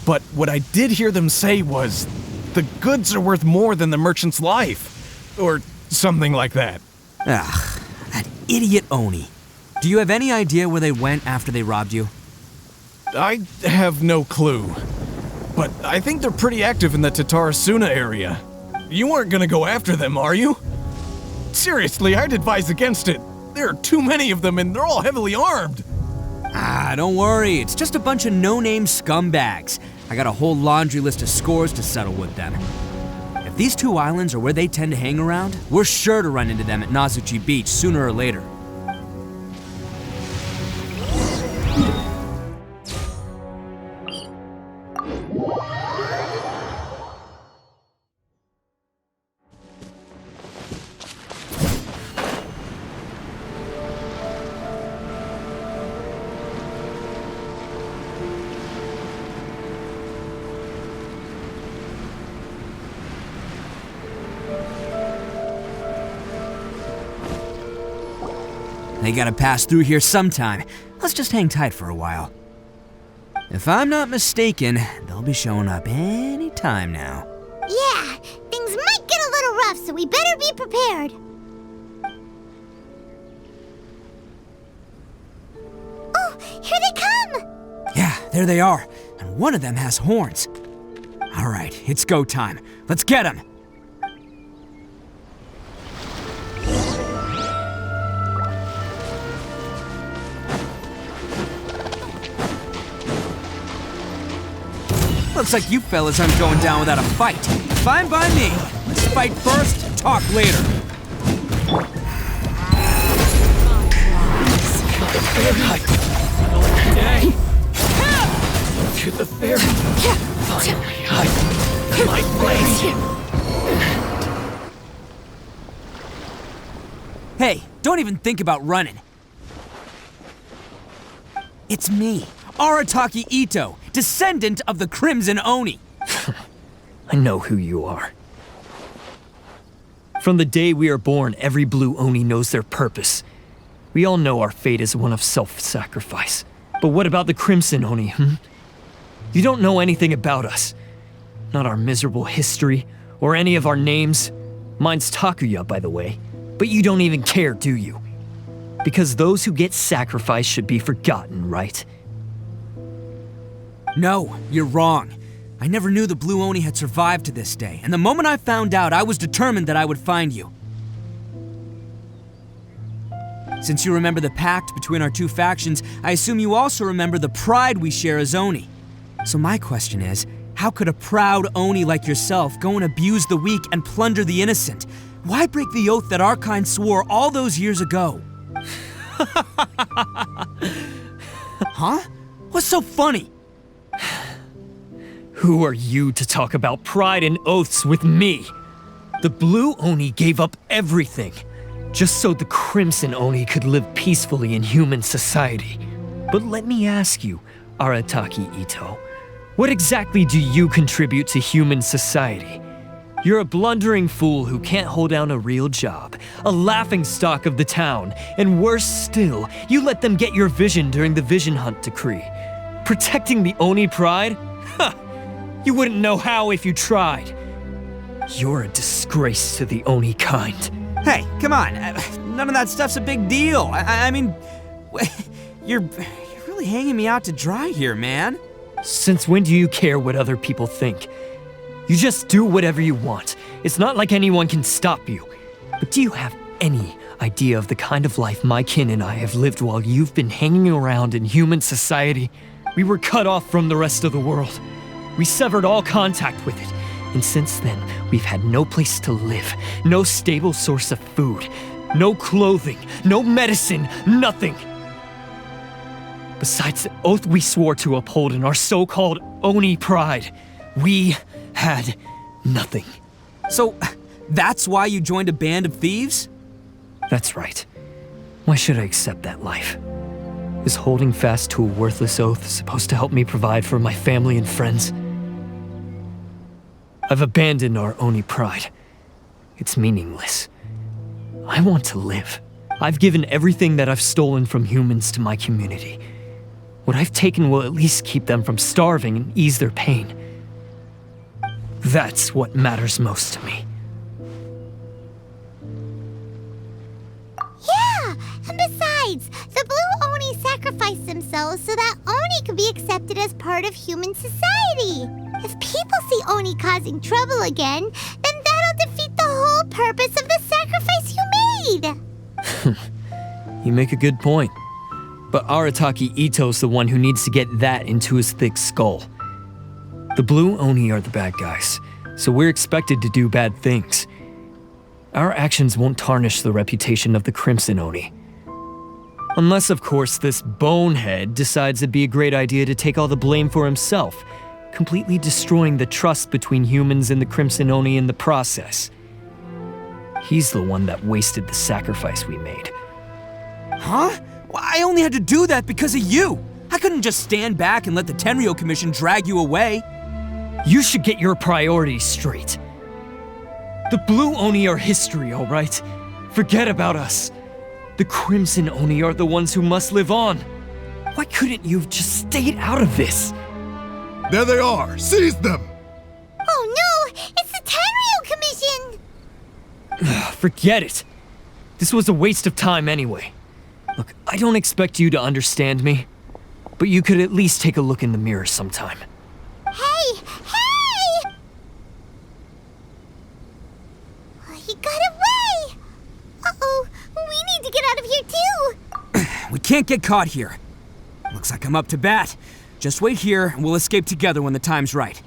S9: But what I did hear them say was, the goods are worth more than the merchant's life. Or something like that.
S8: Ugh, that idiot Oni. Do you have any idea where they went after they robbed you?
S9: I have no clue. But I think they're pretty active in the Tatarasuna area. You aren't gonna go after them, are you? Seriously, I'd advise against it. There are too many of them and they're all heavily armed.
S8: Ah, don't worry. It's just a bunch of no-name scumbags. I got a whole laundry list of scores to settle with them. If these two islands are where they tend to hang around, we're sure to run into them at Nazuchi Beach sooner or later. They gotta pass through here sometime. Let's just hang tight for a while. If I'm not mistaken, they'll be showing up any time now.
S1: Yeah, things might get a little rough, so we better be prepared. Oh, here they come!
S8: Yeah, there they are. And one of them has horns. All right, it's go time. Let's get them! Looks like you fellas aren't going down without a fight. Fine by me. Let's fight first, talk later.
S9: To the ferry. Finally, my place.
S8: Hey, don't even think about running. It's me, Arataki Itto, descendant of the Crimson Oni.
S10: I know who you are. From the day we are born, every blue Oni knows their purpose. We all know our fate is one of self-sacrifice. But what about the Crimson Oni, You don't know anything about us. Not our miserable history, or any of our names. Mine's Takuya, by the way. But you don't even care, do you? Because those who get sacrificed should be forgotten, right?
S8: No, you're wrong. I never knew the Blue Oni had survived to this day, and the moment I found out, I was determined that I would find you. Since you remember the pact between our two factions, I assume you also remember the pride we share as Oni. So my question is, how could a proud Oni like yourself go and abuse the weak and plunder the innocent? Why break the oath that our kind swore all those years ago? Huh? What's so funny?
S10: Who are you to talk about pride and oaths with me? The Blue Oni gave up everything, just so the Crimson Oni could live peacefully in human society. But let me ask you, Arataki Itto, what exactly do you contribute to human society? You're a blundering fool who can't hold down a real job, a laughingstock of the town, and worse still, you let them get your vision during the Vision Hunt decree. Protecting the Oni pride? Ha! You wouldn't know how if you tried. You're a disgrace to the Oni kind.
S8: Hey, come on. None of that stuff's a big deal. I mean, you're really hanging me out to dry here, man.
S10: Since when do you care what other people think? You just do whatever you want. It's not like anyone can stop you. But do you have any idea of the kind of life my kin and I have lived while you've been hanging around in human society? We were cut off from the rest of the world. We severed all contact with it. And since then, we've had no place to live, no stable source of food, no clothing, no medicine, nothing. Besides the oath we swore to uphold in our so-called Oni pride, we had nothing.
S8: So, that's why you joined a band of thieves?
S10: That's right. Why should I accept that life? Is holding fast to a worthless oath supposed to help me provide for my family and friends? I've abandoned our Oni pride. It's meaningless. I want to live. I've given everything that I've stolen from humans to my community. What I've taken will at least keep them from starving and ease their pain. That's what matters most to me.
S1: Yeah, and besides, the Blue Oni sacrificed themselves so that Oni could be accepted as part of human society. If people see Oni causing trouble again, then that'll defeat the whole purpose of the sacrifice you made.
S10: You make a good point. But Arataki Itto's the one who needs to get that into his thick skull. The Blue Oni are the bad guys, so we're expected to do bad things. Our actions won't tarnish the reputation of the Crimson Oni. Unless, of course, this bonehead decides it'd be a great idea to take all the blame for himself, completely destroying the trust between humans and the Crimson Oni in the process. He's the one that wasted the sacrifice we made.
S8: Huh? Well, I only had to do that because of you. I couldn't just stand back and let the Tenryo Commission drag you away.
S10: You should get your priorities straight. The Blue Oni are history, all right? Forget about us. The Crimson Oni are the ones who must live on. Why couldn't you have just stayed out of this?
S11: There they are! Seize them!
S1: Oh no! It's the Tenryo Commission!
S10: Forget it. This was a waste of time anyway. Look, I don't expect you to understand me, but you could at least take a look in the mirror sometime.
S1: Hey! Hey! He got away! Uh-oh, we need to get out of here too!
S8: We can't get caught here. Looks like I'm up to bat. Just wait here and we'll escape together when the time's right.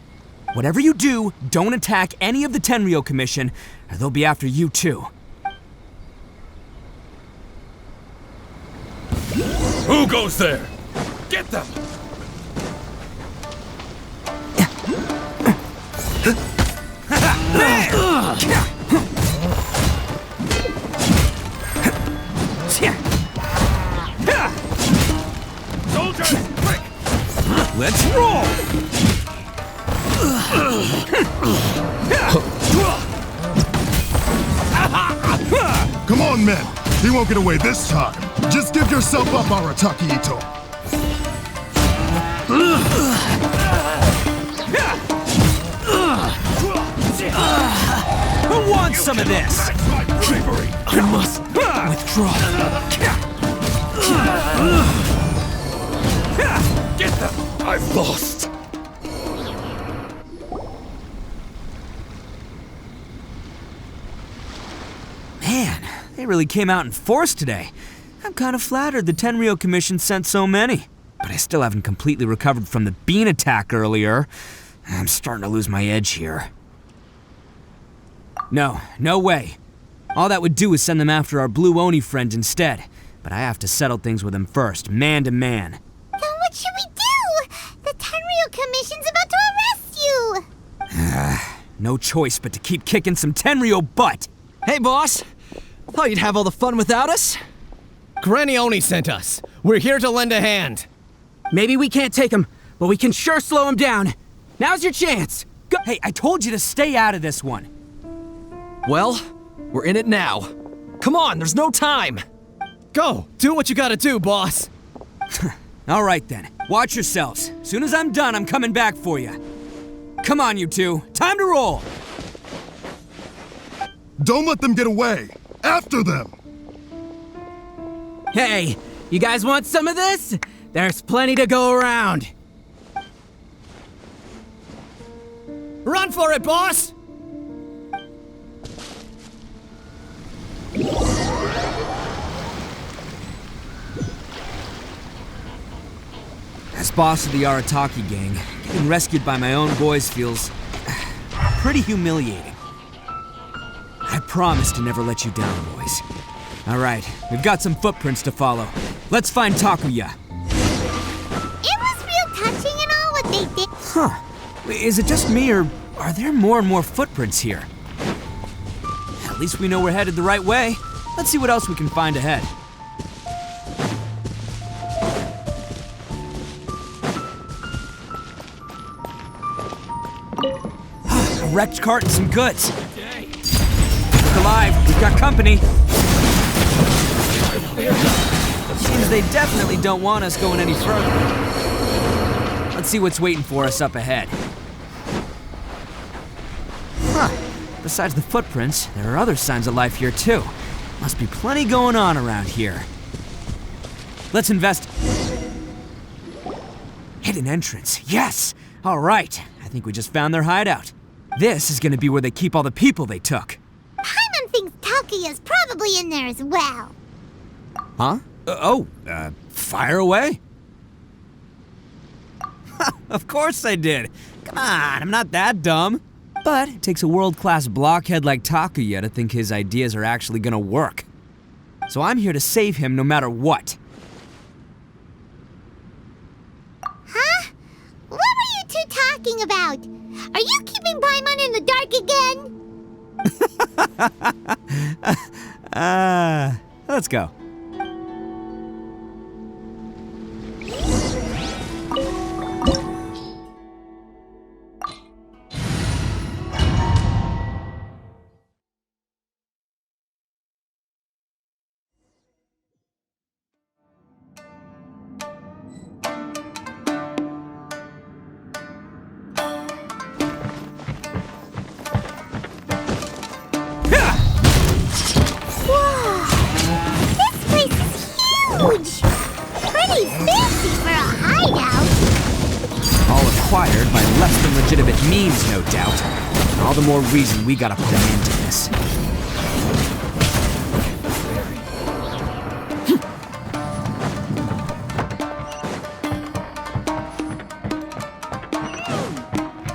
S8: Whatever you do, don't attack any of the Tenryo Commission, or they'll be after you too.
S9: Who goes there? Get them! Soldiers, quick!
S8: Let's roll!
S11: Come on, men! He won't get away this time! Just give yourself up, Arataki Itto!
S8: Who wants some of this?
S10: I must withdraw.
S9: Get them! I've lost!
S8: Man, they really came out in force today. I'm kind of flattered the Tenryo Commission sent so many. But I still haven't completely recovered from the bean attack earlier. I'm starting to lose my edge here. No way. All that would do is send them after our Blue Oni friend instead. But I have to settle things with him first, man to man.
S1: Then What should we do? The Tenryu Commission's about to arrest you!
S8: No choice but to keep kicking some Tenryu butt.
S12: Hey, boss. Thought you'd have all the fun without us?
S13: Granny Oni sent us. We're here to lend a hand.
S8: Maybe we can't take him, but we can sure slow him down. Now's your chance. Go. Hey, I told you to stay out of this one.
S12: Well, we're in it now. Come on, there's no time.
S13: Go, do what you gotta do, boss.
S8: All right then, watch yourselves. Soon as I'm done, I'm coming back for you. Come on, you two, time to roll.
S11: Don't let them get away. After them.
S8: Hey, you guys want some of this? There's plenty to go around.
S13: Run for it, boss!
S8: As boss of the Arataki gang, getting rescued by my own boys feels pretty humiliating. I promise to never let you down, boys. All right, we've got some footprints to follow. Let's find Takuya.
S1: It was real touching and all what they did.
S8: Huh. Is it just me, or are there more and more footprints here? At least we know we're headed the right way. Let's see what else we can find ahead. A wrecked cart and some goods. Look alive, we've got company. Seems they definitely don't want us going any further. Let's see what's waiting for us up ahead. Huh. Besides the footprints, there are other signs of life here too. Must be plenty going on around here. Let's invest. Hidden entrance, yes! All right, I think we just found their hideout. This is gonna be where they keep all the people they took.
S1: Paimon thinks Takuya's probably in there as well.
S8: Huh? Fire away? Of course I did. Come on, I'm not that dumb. But it takes a world-class blockhead like Takuya to think his ideas are actually gonna work. So I'm here to save him no matter what.
S1: Huh? What were you two talking about? Are you keeping Paimon in the dark again?
S8: Let's go.
S1: Huge! Pretty fancy for a hideout!
S8: All acquired by less than legitimate means, no doubt. And all the more reason we gotta put an end to this.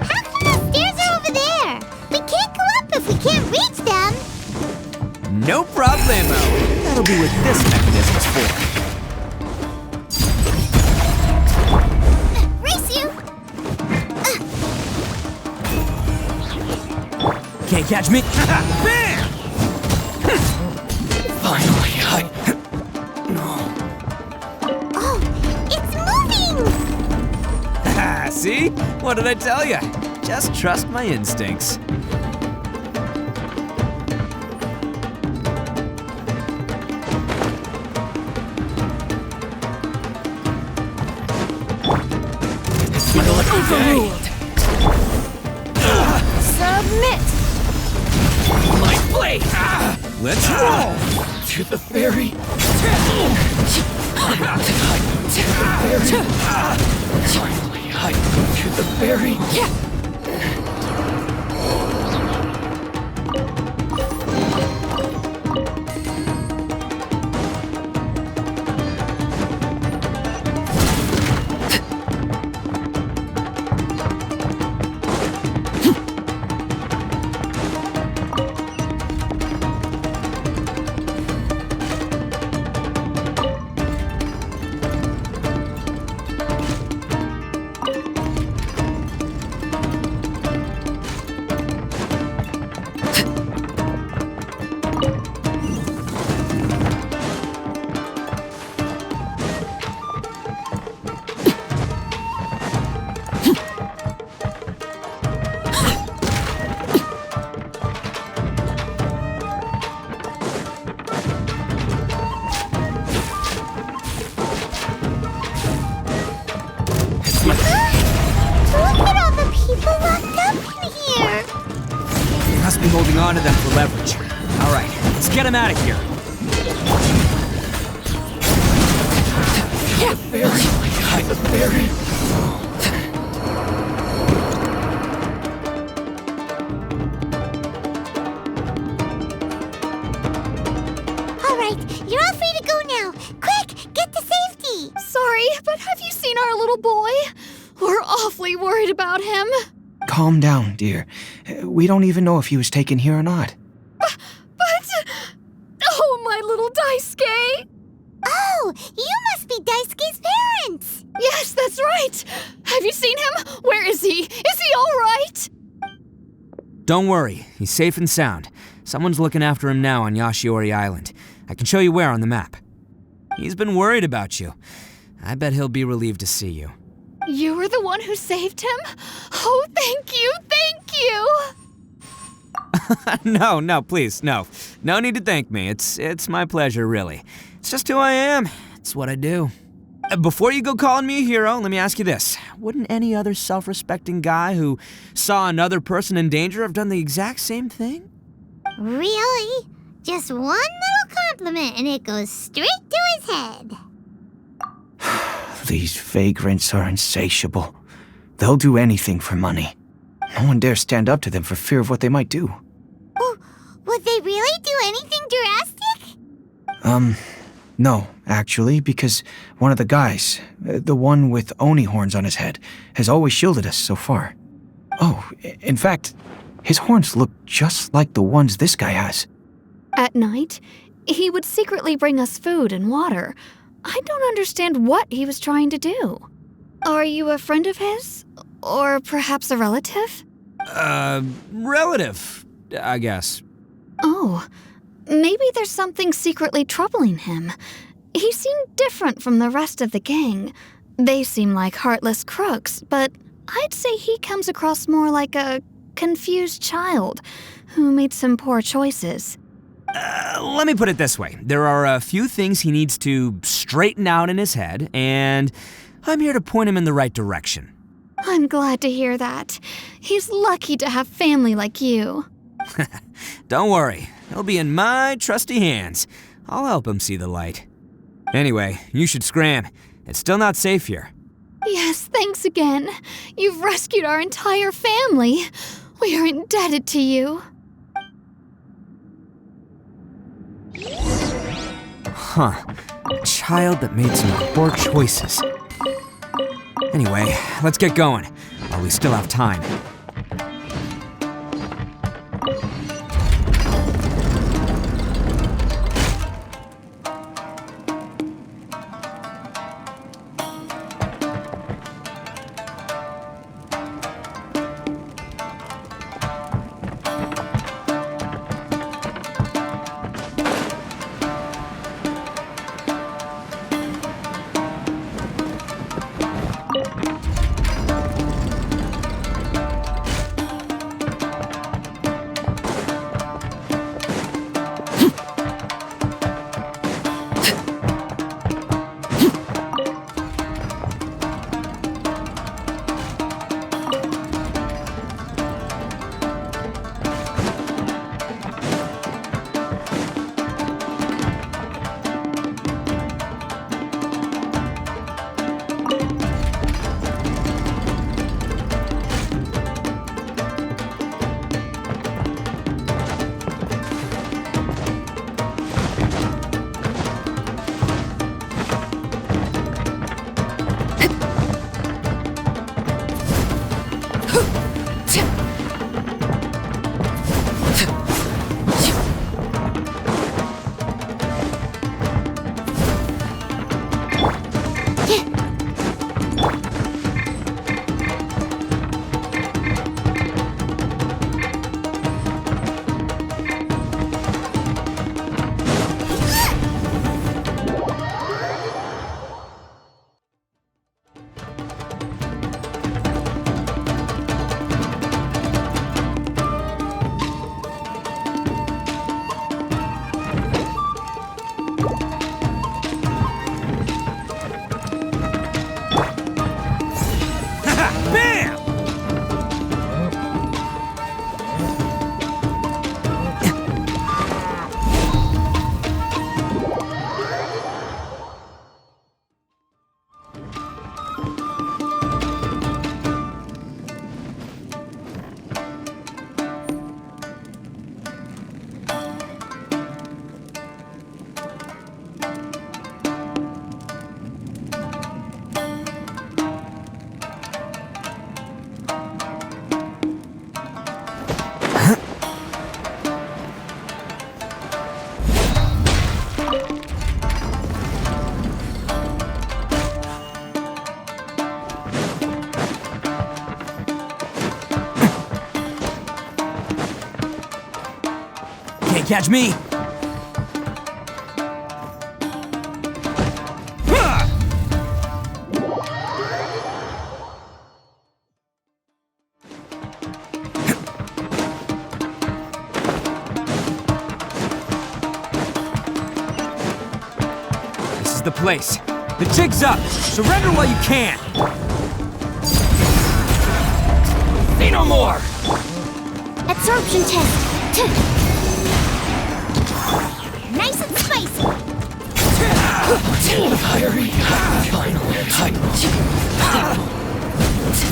S1: How come the stairs are over there? We can't go up if we can't reach them!
S8: No problemo! That'll be what this mechanism's for. Can't catch me. Bam!
S12: Finally,
S1: Oh, it's moving!
S8: See? What did I tell you? Just trust my instincts.
S12: Overruled.
S5: Submit!
S12: My blade!
S8: Let's roll!
S12: To the ferry! Finally, to the ferry!
S8: holding on to them for leverage. All right, let's get him out of here.
S1: All right, you're all free to go now. Quick, get to safety.
S6: Sorry, but have you seen our little boy? We're awfully worried about him.
S14: Calm down, dear. We don't even know if he was taken here or not.
S6: But... Oh, my little Daisuke!
S1: Oh, you must be Daisuke's parents.
S6: Yes, that's right. Have you seen him? Where is he? Is he all right?
S8: Don't worry, he's safe and sound. Someone's looking after him now on Yashiori Island. I can show you where on the map. He's been worried about you. I bet he'll be relieved to see you.
S6: You were the one who saved him? Oh, thank you, thank you!
S8: No, please, no. No need to thank me. It's my pleasure, really. It's just who I am. It's what I do. Before you go calling me a hero, let me ask you this. Wouldn't any other self-respecting guy who saw another person in danger have done the exact same thing?
S1: Really? Just one little compliment and it goes straight to his head.
S14: These vagrants are insatiable. They'll do anything for money. No one dares stand up to them for fear of what they might do.
S1: Oh, would they really do anything drastic?
S14: No, actually, because one of the guys, the one with Oni horns on his head, has always shielded us so far. Oh, in fact, his horns look just like the ones this guy has.
S6: At night, he would secretly bring us food and water. I don't understand what he was trying to do. Are you a friend of his? Or perhaps a relative?
S8: Relative, I guess.
S6: Oh, maybe there's something secretly troubling him. He seemed different from the rest of the gang. They seem like heartless crooks, but I'd say he comes across more like a confused child who made some poor choices.
S8: Let me put it this way. There are a few things he needs to straighten out in his head, and I'm here to point him in the right direction.
S6: I'm glad to hear that. He's lucky to have family like you.
S8: Don't worry. He'll be in my trusty hands. I'll help him see the light. Anyway, you should scram. It's still not safe here.
S6: Yes, thanks again. You've rescued our entire family. We are indebted to you.
S8: Huh. A child that made some poor choices. Anyway, let's get going, while we still have time. Can't catch me! This is the place. The jig's up! Surrender while you can! See no more!
S1: Absorption test. Nice and spicy.
S9: Fiery,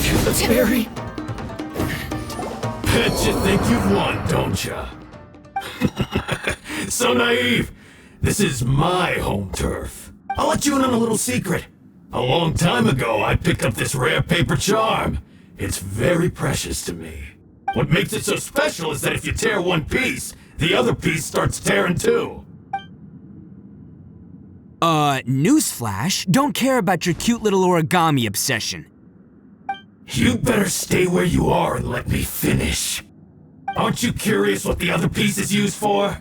S9: to the berry.
S15: Bet you think you've won, don't ya? So naive. This is my home turf. I'll let you in on a little secret. A long time ago, I picked up this rare paper charm. It's very precious to me. What makes it so special is that if you tear one piece, the other piece starts tearing too.
S8: Newsflash, don't care about your cute little origami obsession.
S15: You better stay where you are and let me finish. Aren't you curious what the other piece is used for?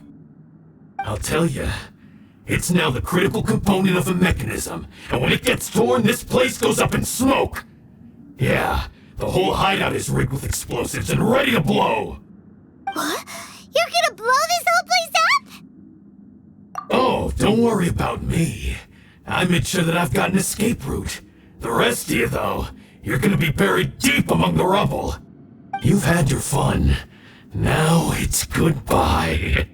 S15: I'll tell you. It's now the critical component of a mechanism, and when it gets torn, this place goes up in smoke. Yeah, the whole hideout is rigged with explosives and ready to blow.
S1: What? You're gonna blow this whole place up?
S15: Oh, don't worry about me. I made sure that I've got an escape route. The rest of you, though, you're gonna be buried deep among the rubble. You've had your fun. Now it's goodbye.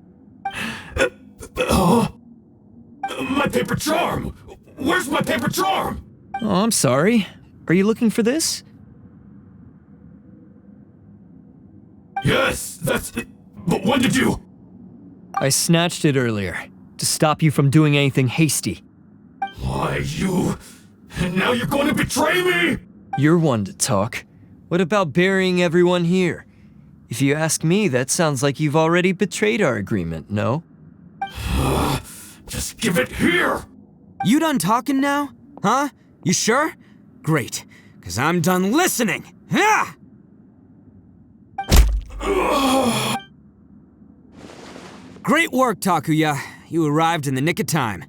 S15: My paper charm! Where's my paper charm?
S10: Oh, I'm sorry. Are you looking for this?
S15: Yes, that's it. But when did you?
S10: I snatched it earlier, to stop you from doing anything hasty.
S15: Why, you... And now you're going to betray me?
S10: You're one to talk. What about burying everyone here? If you ask me, that sounds like you've already betrayed our agreement, no?
S15: Just give it here!
S8: You done talking now? Huh? You sure? Great, because I'm done listening! Ah! Great work, Takuya. You arrived in the nick of time.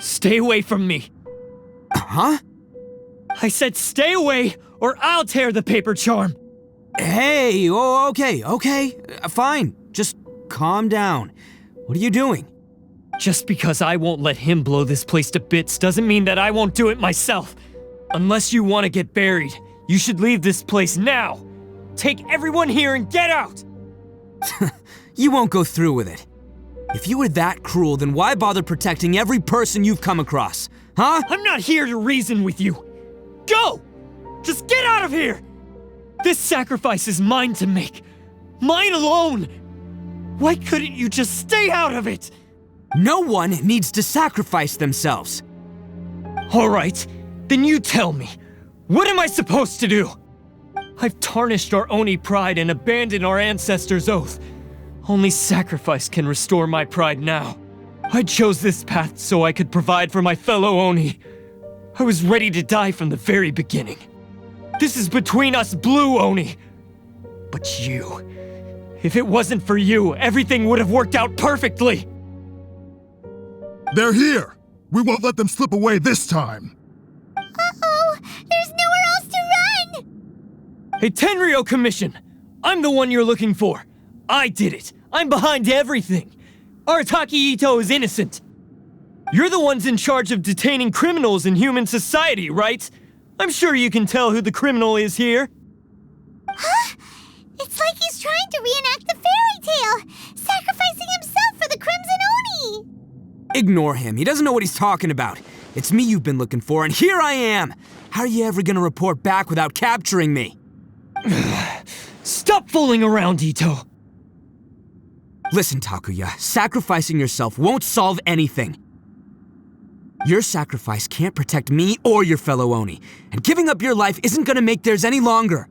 S10: Stay away from me!
S8: Huh?
S10: I said stay away, or I'll tear the paper charm!
S8: Hey, oh, okay. Fine. Just calm down. What are you doing?
S10: Just because I won't let him blow this place to bits doesn't mean that I won't do it myself. Unless you want to get buried, you should leave this place now. Take everyone here and get out!
S8: You won't go through with it. If you were that cruel, then why bother protecting every person you've come across? Huh?
S10: I'm not here to reason with you. Go! Just get out of here! This sacrifice is mine to make. Mine alone! Why couldn't you just stay out of it?
S8: No one needs to sacrifice themselves.
S10: All right, then you tell me. What am I supposed to do? I've tarnished our Oni pride and abandoned our ancestors' oath. Only sacrifice can restore my pride now. I chose this path so I could provide for my fellow Oni. I was ready to die from the very beginning. This is between us Blue Oni. But you... If it wasn't for you, everything would have worked out perfectly!
S11: They're here! We won't let them slip away this time!
S1: Uh-oh! There's nowhere else to run!
S10: Hey, Tenryo Commission! I'm the one you're looking for. I did it. I'm behind everything. Arataki Itto is innocent. You're the ones in charge of detaining criminals in human society, right? I'm sure you can tell who the criminal is here.
S1: Huh? It's like he's trying to reenact the fairy tale, sacrificing himself for the Crimson Oni!
S8: Ignore him. He doesn't know what he's talking about. It's me you've been looking for, and here I am! How are you ever gonna report back without capturing me?
S10: Stop fooling around, Itto!
S8: Listen, Takuya, sacrificing yourself won't solve anything. Your sacrifice can't protect me or your fellow Oni, and giving up your life isn't gonna make theirs any longer.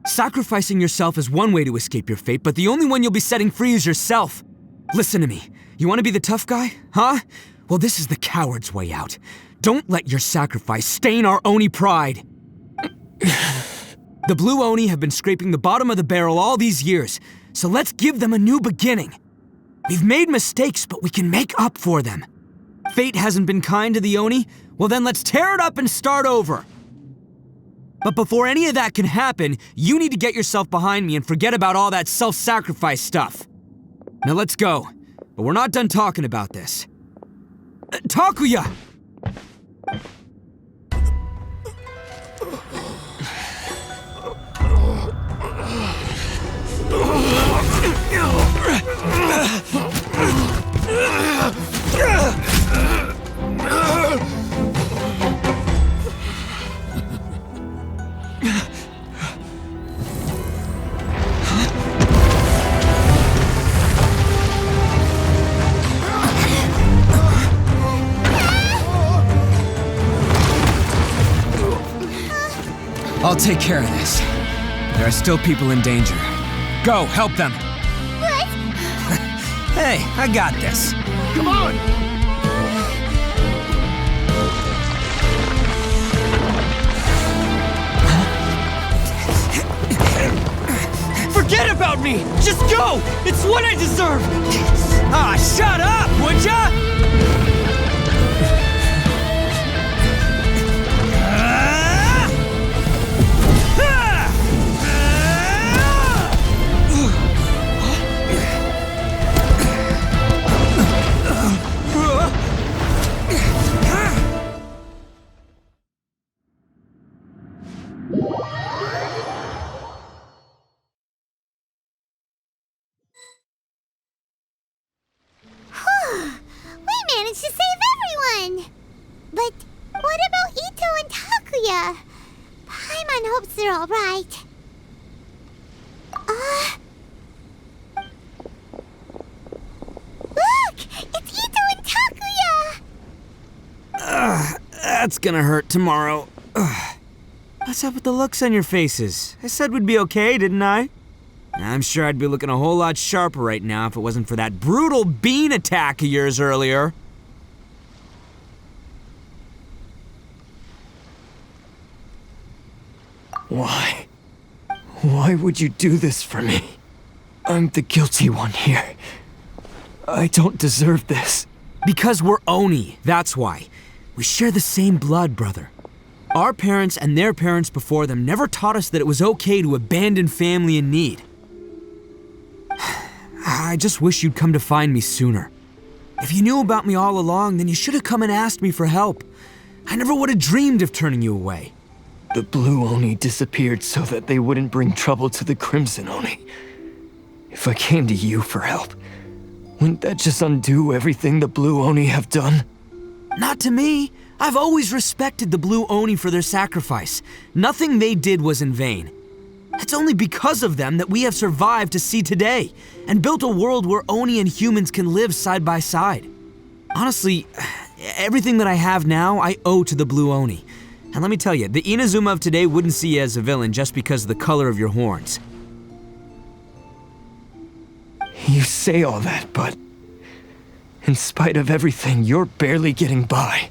S8: Sacrificing yourself is one way to escape your fate, but the only one you'll be setting free is yourself. Listen to me. You want to be the tough guy, huh? Well, this is the coward's way out. Don't let your sacrifice stain our Oni pride. The Blue Oni have been scraping the bottom of the barrel all these years, so let's give them a new beginning. We've made mistakes, but we can make up for them. Fate hasn't been kind to the Oni? Well then let's tear it up and start over. But before any of that can happen, you need to get yourself behind me and forget about all that self-sacrifice stuff. Now let's go. But we're not done talking about this. Takuya! I'll take care of this. There are still people in danger. Go, help them.
S1: What?
S8: Hey, I got this.
S9: Come on!
S10: Forget about me! Just go! It's what I deserve!
S8: Ah, shut up, would ya?
S1: We managed to save everyone! But what about Itto and Takuya? Paimon hopes they're alright. Look! It's Itto and Takuya!
S8: That's gonna hurt tomorrow. What's up with the looks on your faces? I said we'd be okay, didn't I? I'm sure I'd be looking a whole lot sharper right now if it wasn't for that brutal bean attack of yours earlier.
S10: Why? Why would you do this for me? I'm the guilty one here. I don't deserve this.
S8: Because we're Oni, that's why. We share the same blood, brother. Our parents and their parents before them never taught us that it was okay to abandon family in need. I just wish you'd come to find me sooner. If you knew about me all along, then you should have come and asked me for help. I never would have dreamed of turning you away.
S10: The Blue Oni disappeared so that they wouldn't bring trouble to the Crimson Oni. If I came to you for help, wouldn't that just undo everything the Blue Oni have done?
S8: Not to me. I've always respected the Blue Oni for their sacrifice. Nothing they did was in vain. It's only because of them that we have survived to see today, and built a world where Oni and humans can live side by side. Honestly, everything that I have now, I owe to the Blue Oni. And let me tell you, the Inazuma of today wouldn't see you as a villain just because of the color of your horns.
S10: You say all that, but in spite of everything, you're barely getting by.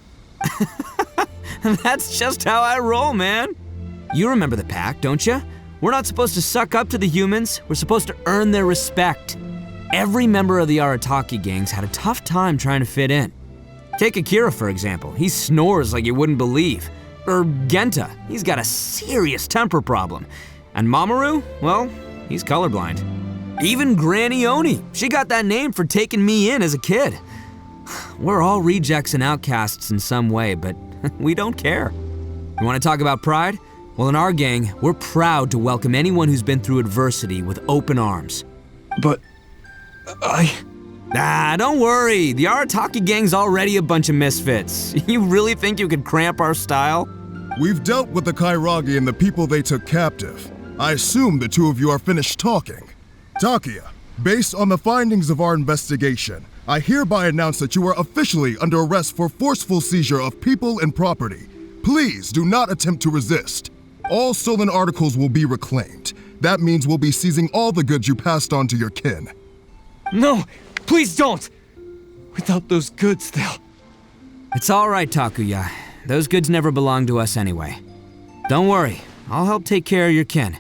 S8: That's just how I roll, man. You remember the pact, don't you? We're not supposed to suck up to the humans. We're supposed to earn their respect. Every member of the Arataki gangs had a tough time trying to fit in. Take Akira, for example. He snores like you wouldn't believe. Or Genta. He's got a serious temper problem. And Mamoru? Well, he's colorblind. Even Granny Oni. She got that name for taking me in as a kid. We're all rejects and outcasts in some way, but we don't care. You want to talk about pride? Well, in our gang, we're proud to welcome anyone who's been through adversity with open arms.
S10: But
S8: don't worry. The Arataki gang's already a bunch of misfits. You really think you could cramp our style?
S11: We've dealt with the Kairagi and the people they took captive. I assume the two of you are finished talking. Takuya, based on the findings of our investigation, I hereby announce that you are officially under arrest for forceful seizure of people and property. Please do not attempt to resist. All stolen articles will be reclaimed. That means we'll be seizing all the goods you passed on to your kin.
S10: No, please don't! Without those goods, they'll...
S8: It's all right, Takuya. Those goods never belonged to us anyway. Don't worry, I'll help take care of your kin.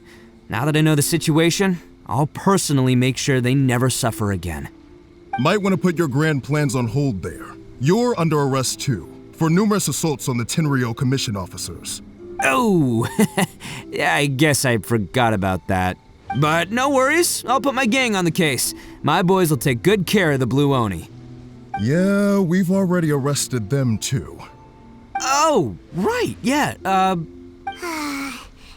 S8: Now that I know the situation, I'll personally make sure they never suffer again.
S11: Might want to put your grand plans on hold there. You're under arrest too, for numerous assaults on the Tenryou Commission officers.
S8: Oh, yeah, I guess I forgot about that. But no worries, I'll put my gang on the case. My boys will take good care of the Blue Oni.
S11: Yeah, we've already arrested them too.
S8: Oh, right, yeah,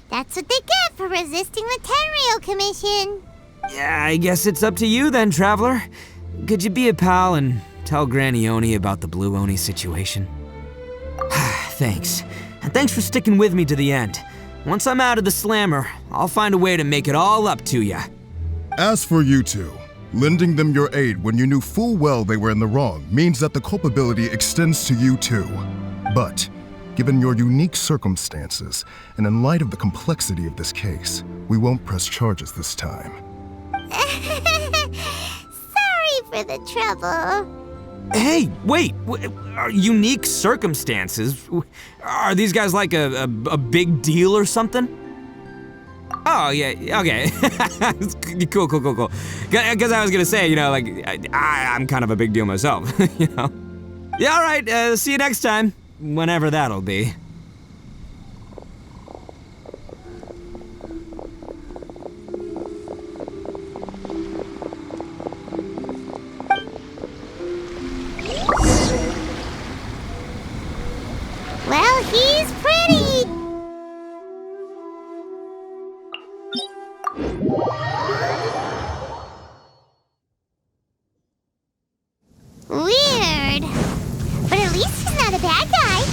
S1: That's what they get for resisting the Tenryou Commission.
S8: Yeah, I guess it's up to you then, Traveler. Could you be a pal and tell Granny Oni about the Blue Oni situation? Thanks. And thanks for sticking with me to the end. Once I'm out of the slammer, I'll find a way to make it all up to ya.
S11: As for you two, lending them your aid when you knew full well they were in the wrong means that the culpability extends to you too. But, given your unique circumstances, and in light of the complexity of this case, we won't press charges this time.
S1: Sorry for the trouble.
S8: Hey, wait, are unique circumstances? Are these guys like a big deal or something? Oh, yeah, okay. Cool. Because I was gonna say, you know, like, I'm kind of a big deal myself, you know? Yeah, all right, see you next time, whenever that'll be.
S1: Well, he's pretty. Weird. But at least he's not a bad guy.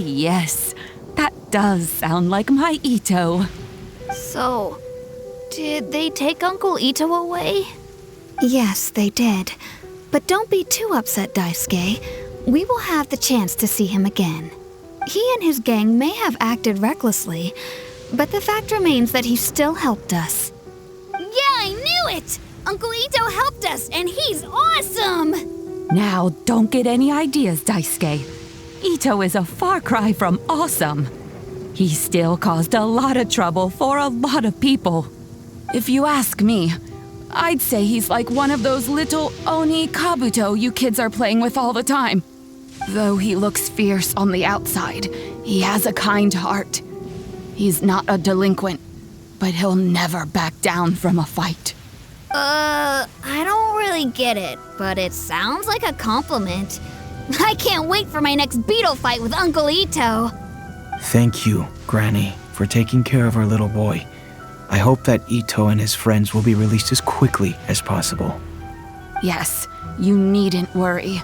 S2: Yes, that does sound like my Itto.
S6: So, did they take Uncle Itto away? Yes, they did. But don't be too upset, Daisuke. We will have the chance to see him again. He and his gang may have acted recklessly, but the fact remains that he still helped us. Yeah, I knew it! Uncle Itto helped us, and he's awesome!
S2: Now, don't get any ideas, Daisuke. Itto is a far cry from awesome. He still caused a lot of trouble for a lot of people. If you ask me, I'd say he's like one of those little Oni Kabuto you kids are playing with all the time. Though he looks fierce on the outside, he has a kind heart. He's not a delinquent, but he'll never back down from a fight.
S6: I don't really get it, but it sounds like a compliment. I can't wait for my next beetle fight with Uncle Itto.
S14: Thank you, Granny, for taking care of our little boy. I hope that Itto and his friends will be released as quickly as possible.
S2: Yes, you needn't worry.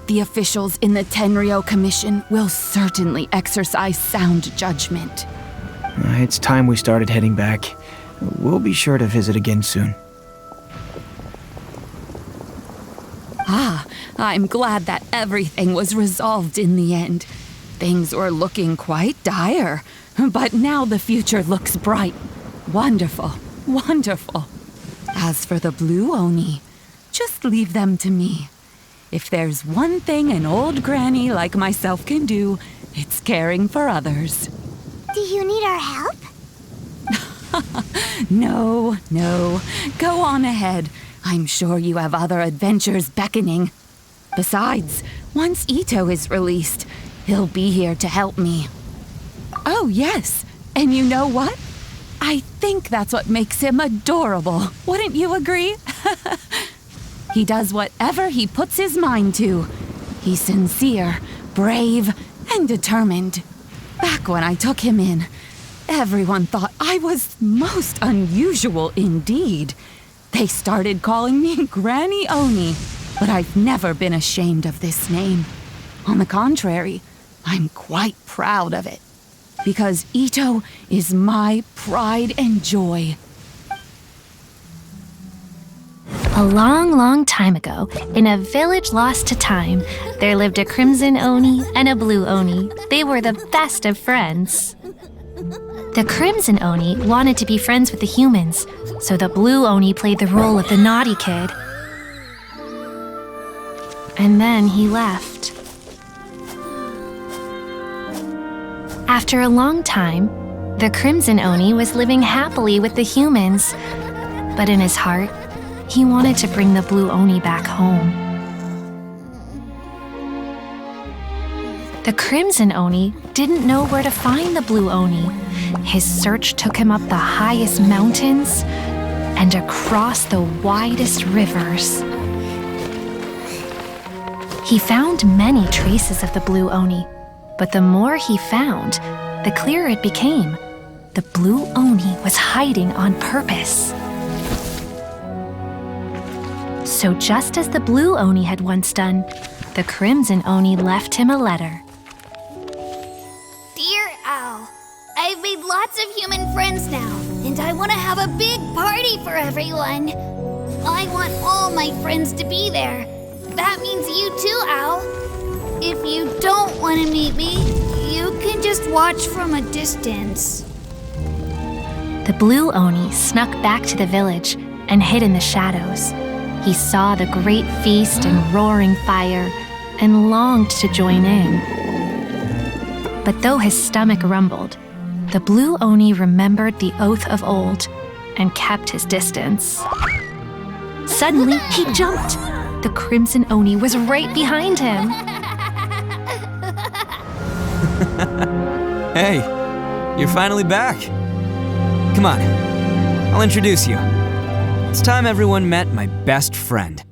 S2: The officials in the Tenryou Commission will certainly exercise sound judgment.
S14: It's time we started heading back. We'll be sure to visit again soon.
S2: Ah, I'm glad that everything was resolved in the end. Things were looking quite dire, but now the future looks bright. Wonderful, wonderful. As for the Blue Oni, just leave them to me. If there's one thing an old granny like myself can do, it's caring for others.
S1: Do you need our help?
S2: No. Go on ahead. I'm sure you have other adventures beckoning. Besides, once Itto is released, he'll be here to help me. Oh, yes. And you know what? I think that's what makes him adorable. Wouldn't you agree? He does whatever he puts his mind to. He's sincere, brave, and determined. Back when I took him in, everyone thought I was most unusual indeed.
S16: They started calling me Granny Oni, but I've never been ashamed of this name. On the contrary, I'm quite proud of it, because Itto is my pride and joy.
S5: A long, long time ago, in a village lost to time, there lived a crimson Oni and a blue Oni. They were the best of friends. The crimson Oni wanted to be friends with the humans, so the blue Oni played the role of the naughty kid. And then he left. After a long time, the crimson Oni was living happily with the humans, but in his heart, he wanted to bring the blue Oni back home. The crimson Oni didn't know where to find the blue Oni. His search took him up the highest mountains and across the widest rivers. He found many traces of the blue Oni, but the more he found, the clearer it became. The blue Oni was hiding on purpose. So just as the blue Oni had once done, the crimson Oni left him a letter.
S6: Dear Owl, I've made lots of human friends now, and I want to have a big party for everyone. I want all my friends to be there. That means you too, Owl. If you don't want to meet me, you can just watch from a distance.
S5: The blue Oni snuck back to the village and hid in the shadows. He saw the great feast and roaring fire and longed to join in. But though his stomach rumbled, the blue Oni remembered the oath of old and kept his distance. Suddenly, he jumped. The crimson Oni was right behind him.
S8: Hey, you're finally back. Come on, I'll introduce you. It's time everyone met my best friend.